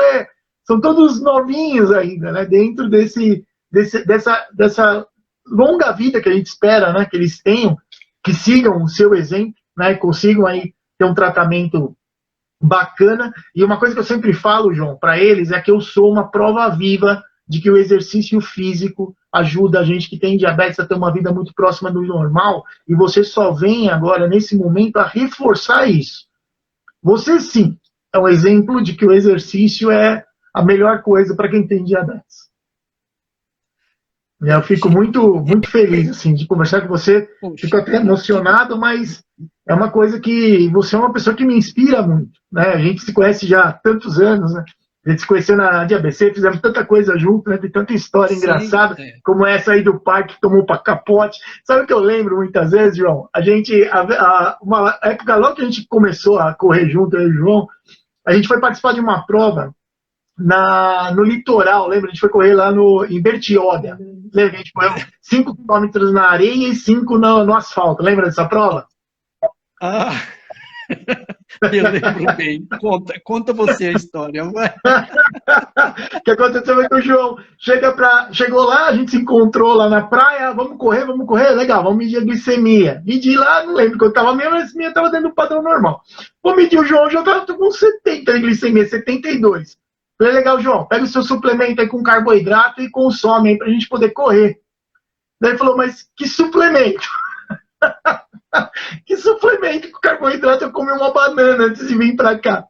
são todos novinhos ainda, né? Dentro dessa longa vida que a gente espera, né? Que eles tenham, que sigam o seu exemplo, né? Consigam aí ter um tratamento bacana. E uma coisa que eu sempre falo, João, para eles é que eu sou uma prova viva de que o exercício físico ajuda a gente que tem diabetes a ter uma vida muito próxima do normal, e você só vem agora, nesse momento, a reforçar isso. Você, sim, é um exemplo de que o exercício é a melhor coisa para quem tem diabetes. Eu fico muito feliz assim, de conversar com você. Fico Poxa, até emocionado, mas é uma coisa que você é uma pessoa que me inspira muito. Né? A gente se conhece já há tantos anos, né? A gente se conheceu na de ABC, fizemos tanta coisa junto, né? Tem tanta história sim, engraçada, como essa aí do parque que tomou para capote. Sabe o que eu lembro muitas vezes, João? A gente, uma época logo que a gente começou a correr junto, eu e o João, a gente foi participar de uma prova no litoral, lembra? A gente foi correr lá em Bertioga. Lembra que a gente correu 5 quilômetros na areia e 5 no asfalto. Lembra dessa prova? ah, eu lembro bem. Conta você a história, vai. O que aconteceu foi que o João chegou lá, a gente se encontrou lá na praia, vamos correr, legal, vamos medir a glicemia. Medi lá, não lembro quando estava mesmo, mas a minha estava dentro do padrão normal. Vou medir o João estava com 70 de glicemia, 72. Falei, legal, João, pega o seu suplemento aí com carboidrato e consome aí pra gente poder correr. Daí ele falou, mas que suplemento? Que suplemento com carboidrato? Eu comi uma banana antes de vir pra cá.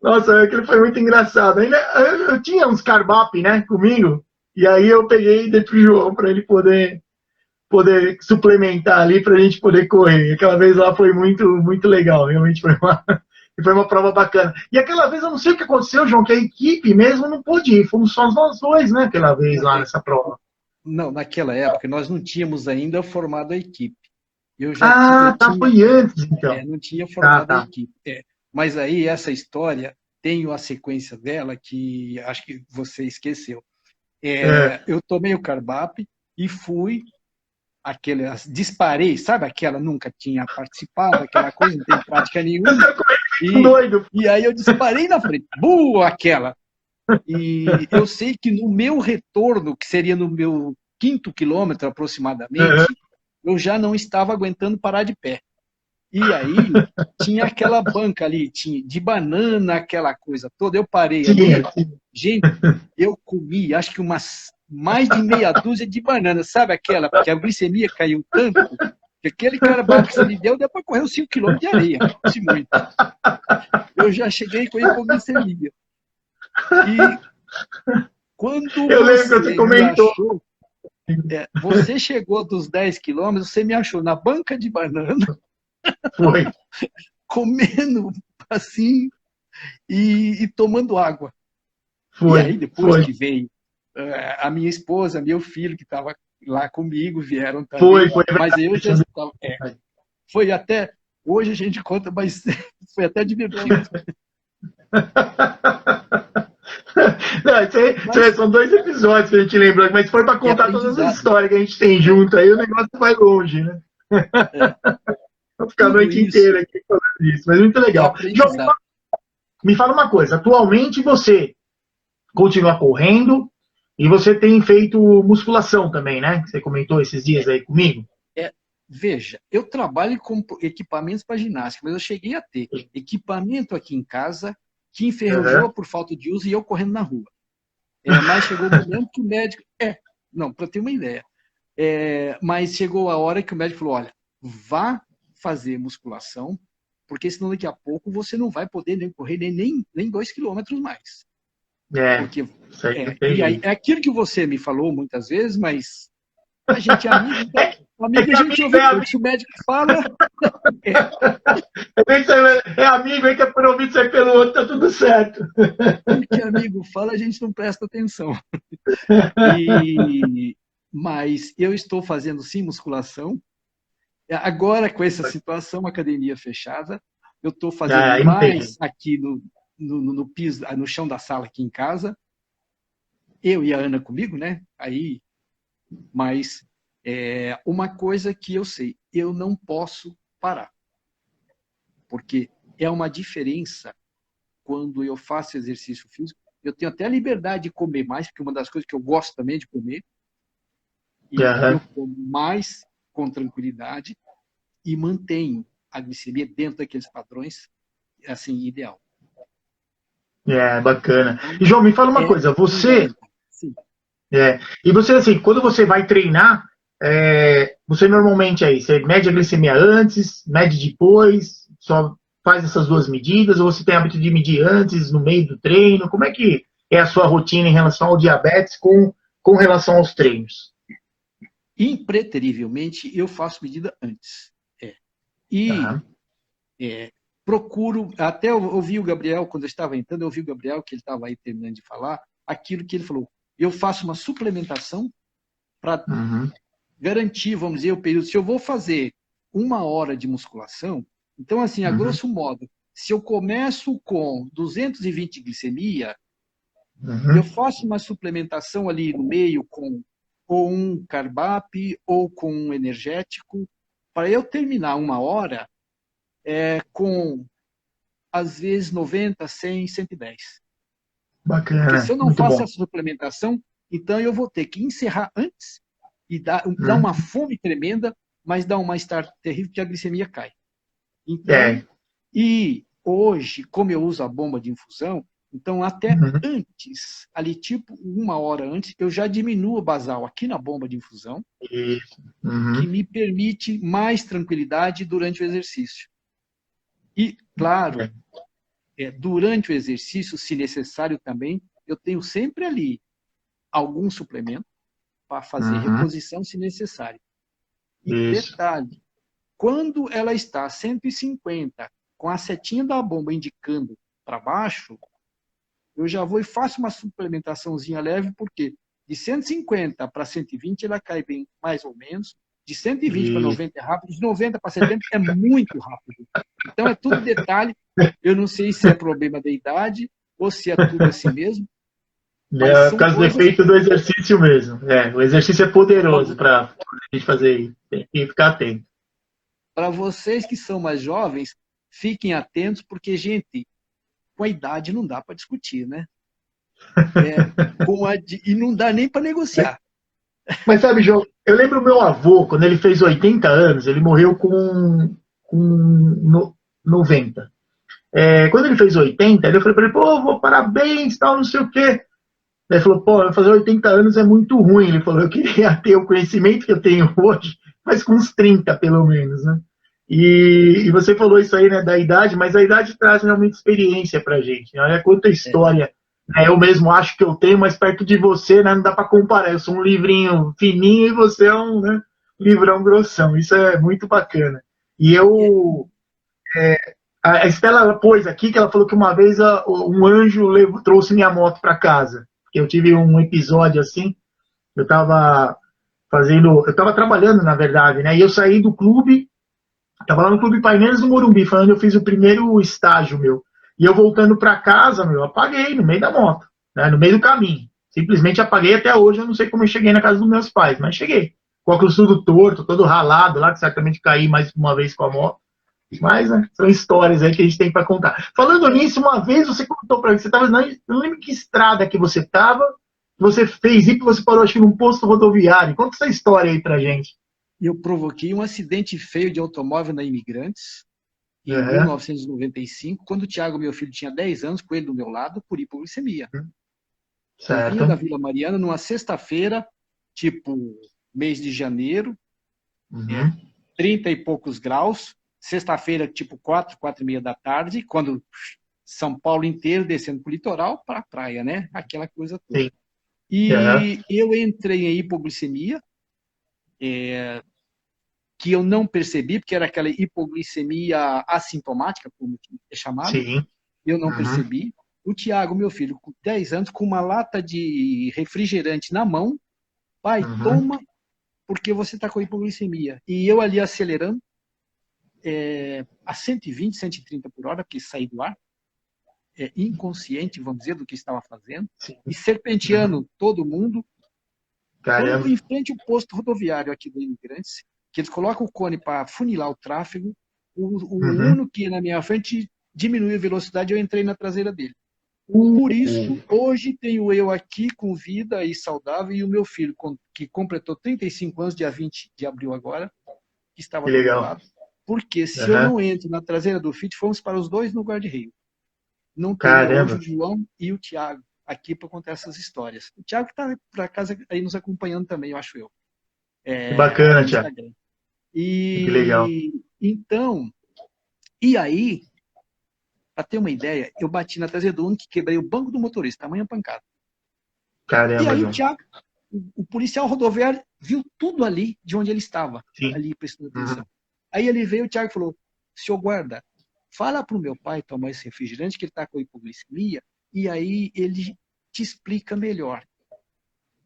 Nossa, aquilo foi muito engraçado. Eu tinha uns carbap, né, comigo, e aí eu peguei e dei pro João pra ele poder suplementar ali pra gente poder correr. Aquela vez lá foi muito legal, realmente foi uma prova bacana. E aquela vez, eu não sei o que aconteceu, João, que a equipe mesmo não pôde ir. Fomos só nós dois, né, aquela vez lá nessa prova. Não, naquela época nós não tínhamos ainda formado a equipe. Eu já Foi antes, então. não tinha formado Tá. a equipe. Mas aí essa história tem a sequência dela que acho que você esqueceu. Eu tomei o Carbap e fui disparei, sabe aquela nunca tinha participado, aquela coisa, não tem prática nenhuma. Doido. E aí eu disparei na frente, boa aquela. E eu sei que no meu retorno, que seria no meu 5º quilômetro aproximadamente, eu já não estava aguentando parar de pé. E aí tinha aquela banca ali, tinha de banana, aquela coisa toda. Eu parei ali, gente, eu comi, acho que mais de meia dúzia de bananas, sabe aquela? Porque a glicemia caiu tanto, que aquele Carbap que você me deu para correr os 5 quilômetros de areia, se muito. Eu já cheguei com hipoglicemia. E quando eu lembro que você comentou. Achou, você chegou dos 10 quilômetros, você me achou na banca de banana, Foi. comendo assim e tomando água. Foi. E aí, depois que veio a minha esposa, meu filho, que estava lá comigo, vieram também. Foi. Mas eu já estava. Foi até. Hoje a gente conta, mas foi até divertido. Não, são 2 episódios que a gente lembra, mas foi para contar todas as histórias que a gente tem junto, aí o negócio vai longe, né? Vou ficar a noite inteira aqui falando disso, mas muito legal. João, me fala uma coisa, atualmente você continua correndo e você tem feito musculação também, né? Você comentou esses dias aí comigo. Veja, eu trabalho com equipamentos para ginástica, mas eu cheguei a ter equipamento aqui em casa que enferrujou por falta de uso e eu correndo na rua. Mas chegou o momento que o médico... não, para ter uma ideia. Mas chegou a hora que o médico falou, olha, vá fazer musculação, porque senão daqui a pouco você não vai poder nem correr nem 2 quilômetros mais. Porque, e aí, é aquilo que você me falou muitas vezes, mas a gente é amigo, amigo a gente ouve, se o médico fala... É amigo, aí que é por ouvir sair pelo outro, tá tudo certo. Porque amigo fala, a gente não presta atenção. Mas eu estou fazendo sim musculação. Agora, com essa situação, academia fechada, eu estou fazendo mais aqui no piso, no chão da sala aqui em casa. Eu e a Ana comigo, né? Aí, mas uma coisa que eu sei, eu não posso parar. Porque é uma diferença quando eu faço exercício físico. Eu tenho até a liberdade de comer mais, porque uma das coisas que eu gosto também é de comer. E eu como mais com tranquilidade e mantenho a glicemia dentro daqueles padrões, assim, ideal. Bacana. E, João, me fala uma coisa, você... Sim. E você, assim, quando você vai treinar, você normalmente aí, você mede a glicemia antes, mede depois, só faz essas 2 medidas, ou você tem hábito de medir antes, no meio do treino? Como é que é a sua rotina em relação ao diabetes com relação aos treinos? impreterivelmente, eu faço medida antes. E Aham. procuro, até eu ouvi o Gabriel, quando eu estava entrando, eu ouvi o Gabriel, que ele estava aí terminando de falar, aquilo que ele falou. Eu faço uma suplementação para Uhum. garantir, vamos dizer, o período. Se eu vou fazer 1 hora de musculação, então, assim, a Uhum. grosso modo, se eu começo com 220 de glicemia, eu Uhum. faço uma suplementação ali no meio com ou um carbap ou com um energético, para eu terminar 1 hora com, às vezes, 90, 100, 110. Porque se Bacana, eu não muito faço bom. essa suplementação, então eu vou ter que encerrar antes e dar Uhum. uma fome tremenda, mas dar um mal-estar terrível que a glicemia cai. Então, É. e hoje, como eu uso a bomba de infusão, então até Uhum. antes, ali tipo 1 hora antes, eu já diminuo o basal aqui na bomba de infusão, Isso. que Uhum. me permite mais tranquilidade durante o exercício. E, claro, É. durante o exercício, se necessário também, eu tenho sempre ali algum suplemento para fazer Uhum. reposição se necessário. E Isso. detalhe, quando ela está 150, com a setinha da bomba indicando para baixo, eu já vou e faço uma suplementaçãozinha leve, porque de 150 para 120 ela cai bem, mais ou menos. De 120 para Isso. 90 é rápido, de 90 para 70 é muito rápido. Então é tudo detalhe. Eu não sei se é problema da idade ou se é tudo assim mesmo, mas É por são causa do coisas efeito do exercício mesmo. O exercício é poderoso para para a gente fazer isso. Tem que ficar atento. vocês que são mais jovens, fiquem atentos, porque, gente, com a idade não dá para discutir, né? E não dá nem para negociar. Mas sabe, João, eu lembro o meu avô, quando ele fez 80 anos, ele morreu com 90. Quando ele fez 80, eu falei para ele, pô, vô, parabéns, tal, não sei o quê. Ele falou, pô, fazer 80 anos é muito ruim. Ele falou, eu queria ter o conhecimento que eu tenho hoje, mas com uns 30, pelo menos, né? E você falou isso aí, né, da idade, mas a idade traz realmente experiência pra gente. Né? Olha quanta É, história, né, eu mesmo acho que eu tenho, mas perto de você, né, não dá para comparar. Eu sou um livrinho fininho e você é um, né, livrão grossão. Isso é muito bacana. E é, eu, a Estela pôs aqui que ela falou que uma vez um anjo trouxe minha moto para casa. Eu tive um episódio assim, eu estava eu estava trabalhando na verdade, né? E eu saí do clube, estava lá no Clube Paineiras do Morumbi, falando que eu fiz o primeiro estágio meu. E eu voltando para casa, meu, apaguei no meio da moto, né? No meio do caminho. Simplesmente apaguei até hoje, eu não sei como eu cheguei na casa dos meus pais, mas cheguei. Com o óculos tudo torto, todo ralado lá, que certamente caí mais uma vez com a moto. Mas, né, são histórias aí que a gente tem para contar. Falando nisso, uma vez você contou para mim, você estava, não lembro que estrada que você estava, você fez e você parou, acho que num posto rodoviário. Conta essa história aí pra gente. eu provoquei um acidente feio de automóvel na Imigrantes, em Uhum. 1995, quando o Tiago, meu filho, tinha 10 anos, com ele do meu lado, por hipoglicemia. Eu vinha da Certo. Vila Mariana numa sexta-feira, tipo mês de janeiro, Uhum. 30 e poucos graus, sexta-feira, tipo 4, 4:30 da tarde, quando São Paulo inteiro descendo para o litoral, para a praia, né? Aquela coisa toda. Sim. Uhum. E eu entrei em hipoglicemia, que eu não percebi, porque era aquela hipoglicemia assintomática, como é chamado, Sim. eu não Uhum. percebi. O Tiago, meu filho, com 10 anos, com uma lata de refrigerante na mão, pai, Uhum. toma, porque você está com hipoglicemia. E eu ali acelerando a 120, 130 por hora, porque saí do ar, inconsciente, vamos dizer, do que estava fazendo, Sim. e Uhum. serpenteando todo mundo, quando Caramba. em frente ao posto rodoviário aqui do Imigrantes, que eles colocam o cone para funilar o tráfego, o Uhum. Uno que ia na minha frente diminuiu a velocidade, eu entrei na traseira dele. Uh, Por isso, hoje tenho eu aqui com vida e saudável, e o meu filho, que completou 35 anos, dia 20 de abril agora, que estava que do meu legal. lado. Porque se eu Uhum. não entro na traseira do Fit, fomos para os dois no guarda-reio. Não teria hoje Caramba. o João e o Tiago aqui para contar essas histórias. O Tiago está, por acaso, aí nos acompanhando também, eu acho eu, Que bacana, no Tiago. Instagram. Que legal. Então, e aí, para ter uma ideia, eu bati na traseira do Uno que quebrei o banco do motorista, tamanha pancada. E Caramba, aí o João. Tiago o policial rodoviário viu tudo ali de onde ele estava, Sim. ali prestando atenção. Aí ele veio, o Thiago falou, senhor guarda, fala para o meu pai tomar esse refrigerante, que ele está com hipoglicemia, e aí ele te explica melhor.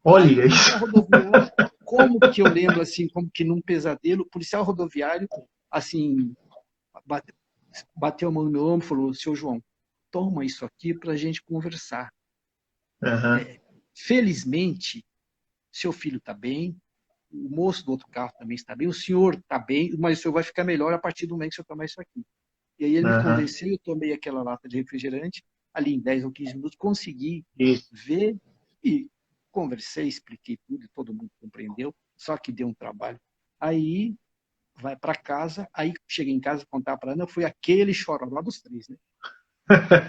Olha Aí, isso. policial rodoviário, como que eu lembro, assim, como que num pesadelo, policial rodoviário, assim, bateu a mão no meu ombro e falou, senhor João, toma isso aqui para a gente conversar. Felizmente, seu filho está bem, o moço do outro carro também está bem, o senhor está bem, mas o senhor vai ficar melhor a partir do momento que o senhor tomar isso aqui. E aí ele me convenceu, eu tomei aquela lata de refrigerante, ali em 10 ou 15 minutos, consegui ver e conversei, expliquei tudo, e todo mundo compreendeu, só que deu um trabalho. Aí vai para casa, aí cheguei em casa, contar para a Ana, foi aquele chororó dos três, né?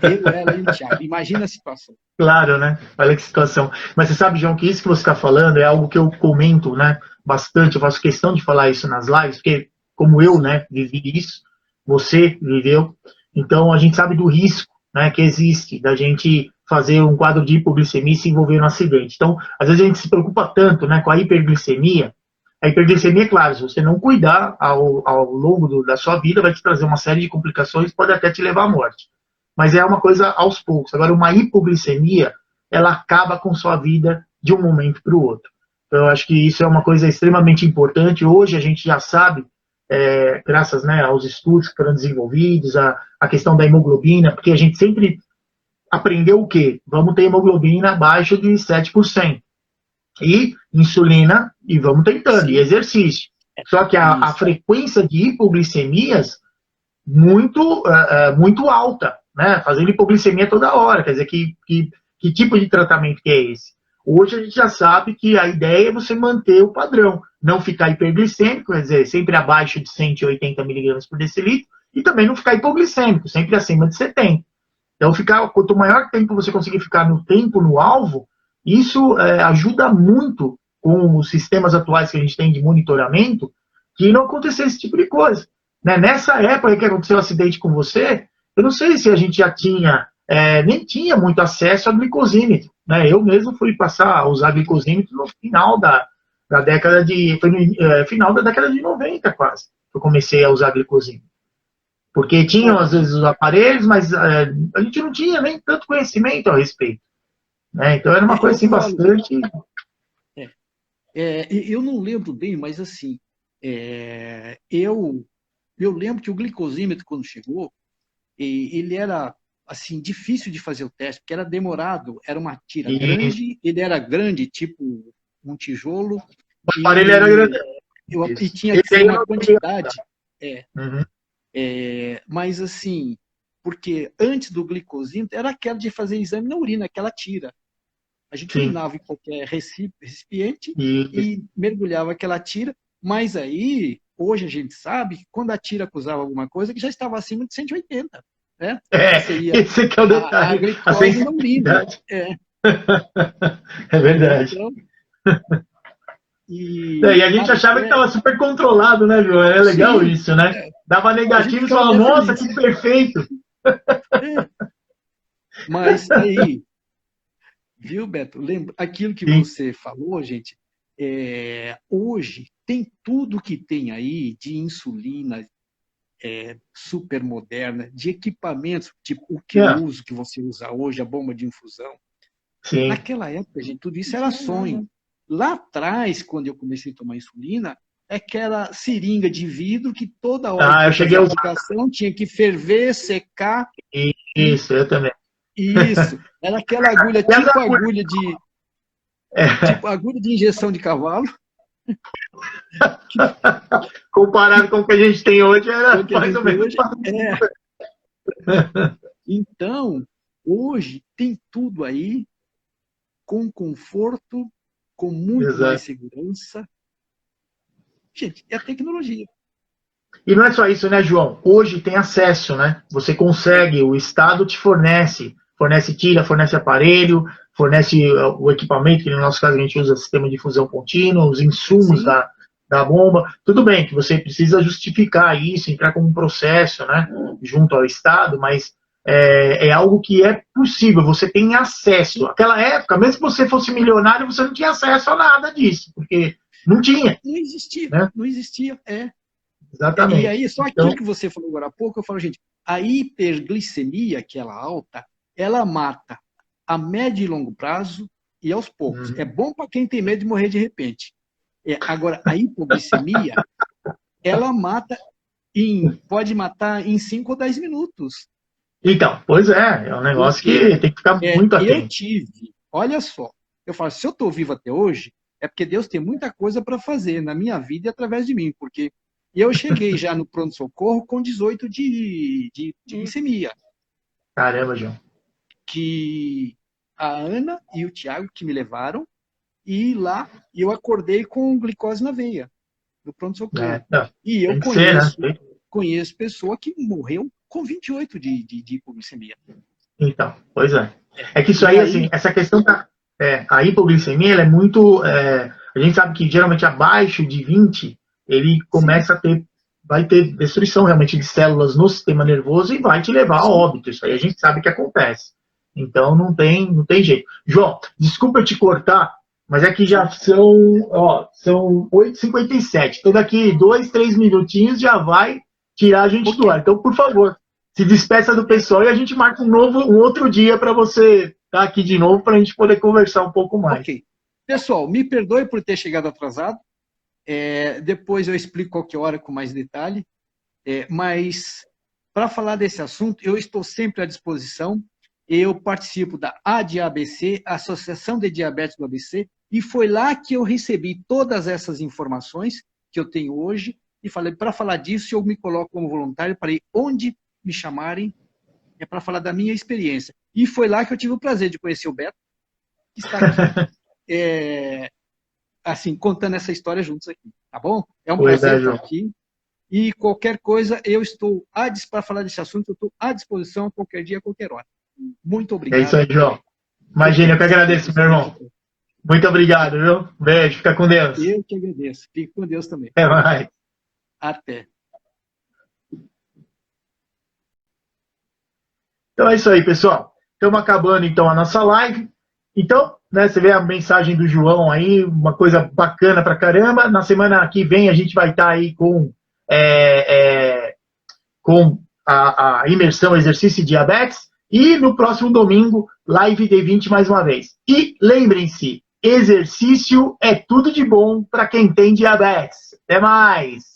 Eu, ela e o Thiago. Imagina a situação. Claro, né? Olha que situação. Mas você sabe, João, que isso que você está falando é algo que eu comento, né, bastante, eu faço questão de falar isso nas lives, porque como eu, né, vivi isso, você viveu, então a gente sabe do risco, né, que existe da gente fazer um quadro de hipoglicemia e se envolver no acidente. Então, às vezes a gente se preocupa tanto, né, com a hiperglicemia, claro, se você não cuidar ao longo da sua vida, vai te trazer uma série de complicações, pode até te levar à morte. Mas é uma coisa aos poucos. Agora, uma hipoglicemia, ela acaba com sua vida de um momento para o outro. Então, eu acho que isso é uma coisa extremamente importante. Hoje a gente já sabe, graças, né, aos estudos que foram desenvolvidos, a questão da hemoglobina, porque a gente sempre aprendeu o quê? Vamos ter hemoglobina abaixo de 7%. E insulina, e vamos tentando, e exercício. Só que a frequência de hipoglicemias muito alta, né? Fazendo hipoglicemia toda hora. Quer dizer, que tipo de tratamento que é esse? Hoje a gente já sabe que a ideia é você manter o padrão, não ficar hiperglicêmico, quer dizer, sempre abaixo de 180 miligramas por decilitro, e também não ficar hipoglicêmico, sempre acima de 70. Então, quanto maior tempo você conseguir ficar no alvo, isso ajuda muito com os sistemas atuais que a gente tem de monitoramento, que não acontecer esse tipo de coisa. Né? Nessa época que aconteceu o acidente com você, eu não sei se a gente já tinha, nem tinha muito acesso a glicosímetro. Né? Eu mesmo fui passar a usar glicosímetro no final da década final da década de 90 quase, que eu comecei a usar glicosímetro. Porque tinham, às vezes, os aparelhos, mas a gente não tinha nem tanto conhecimento a respeito. Né? Então era uma coisa assim bastante... eu não lembro bem, mas assim, eu lembro que o glicosímetro, quando chegou, ele era assim, difícil de fazer o teste, porque era demorado, era uma tira grande, ele era grande, tipo um tijolo. O aparelho era grande. E tinha que ser uma quantidade. Mas assim, porque antes do glicosímetro era aquela de fazer exame na urina, aquela tira. A gente urinava em qualquer recipiente e mergulhava aquela tira, mas aí, hoje a gente sabe que quando a tira acusava alguma coisa, que já estava acima de 180. Né? Esse que é o detalhe. A glicose na urina. É verdade. Então, e a gente achava que estava super controlado, né, João? É legal isso, né? Dava negativo e falava, nossa, que perfeito! Mas aí, viu, Beto? Lembra, aquilo que você falou, gente, hoje tem tudo que tem aí de insulina super moderna, de equipamentos, tipo o que eu uso, que você usa hoje, a bomba de infusão. Sim. Naquela época, gente, tudo isso era sonho. Lá atrás, quando eu comecei a tomar insulina, aquela seringa de vidro que toda hora eu cheguei a usar. Tinha que ferver, secar. Isso, eu também. Isso. Era aquela agulha, tipo agulha de... Tipo agulha de injeção de cavalo. Comparado com o que a gente tem hoje, era mais ou menos. Então, hoje tem tudo aí com conforto, com muito mais segurança. Gente, é a tecnologia. E não é só isso, né, João? Hoje tem acesso, né? Você consegue, o Estado te fornece tira, fornece aparelho, fornece o equipamento, que no nosso caso a gente usa sistema de fusão contínua, os insumos da bomba. Tudo bem que você precisa justificar isso, entrar com um processo, né, junto ao Estado, mas é algo que é possível, você tem acesso. Naquela época, mesmo que você fosse milionário, você não tinha acesso a nada disso, porque não tinha. Não existia, né? não existia, Exatamente. E aí, só aquilo que você falou agora há pouco, eu falo, gente, a hiperglicemia, aquela alta, ela mata a médio e longo prazo e aos poucos. É bom para quem tem medo de morrer de repente. Agora, a hipoglicemia, ela mata pode matar em 5 ou 10 minutos. Então, pois é um negócio que tem que ficar muito atento. Eu tive, olha só, eu falo, se eu estou vivo até hoje, é porque Deus tem muita coisa para fazer na minha vida e através de mim, porque eu cheguei já no pronto-socorro com 18 de glicemia. Caramba, João. Que a Ana e o Tiago que me levaram, e lá eu acordei com glicose na veia, no pronto-socorro. E eu conheço pessoa que morreu com 28 de hipoglicemia. Então, pois é. É que isso aí, assim, essa questão a hipoglicemia, ela é muito... a gente sabe que geralmente abaixo de 20, ele começa vai ter destruição realmente de células no sistema nervoso e vai te levar a óbito. Isso aí a gente sabe que acontece. Então não tem jeito. João, desculpa eu te cortar, mas é que já são 8h57. Então daqui 2, 3 minutinhos já vai tirar a gente do ar. Então, por favor, se despeça do pessoal e a gente marca um outro dia para você estar aqui de novo para a gente poder conversar um pouco mais. Ok. Pessoal, me perdoe por ter chegado atrasado. Depois eu explico qualquer hora com mais detalhe. Mas, para falar desse assunto, eu estou sempre à disposição. Eu participo da ADABC, Associação de Diabetes do ABC, e foi lá que eu recebi todas essas informações que eu tenho hoje, e falei, para falar disso, eu me coloco como voluntário para ir onde me chamarem, para falar da minha experiência. E foi lá que eu tive o prazer de conhecer o Beto, que está aqui, assim, contando essa história juntos aqui, tá bom? É um prazer estar aqui. E qualquer coisa, eu estou para falar desse assunto, eu estou à disposição qualquer dia, qualquer hora. Muito obrigado. É isso aí, João. Imagina, eu que agradeço, meu irmão. Muito obrigado, viu? Beijo, fica com Deus. Eu que agradeço. Fique com Deus também. Até mais. Até. Então é isso aí, pessoal. Estamos acabando, então, a nossa live. Então, né, você vê a mensagem do João aí, uma coisa bacana pra caramba. Na semana que vem a gente vai estar aí com a imersão exercício e diabetes. E no próximo domingo, live D20 mais uma vez. E lembrem-se, exercício é tudo de bom para quem tem diabetes. Até mais!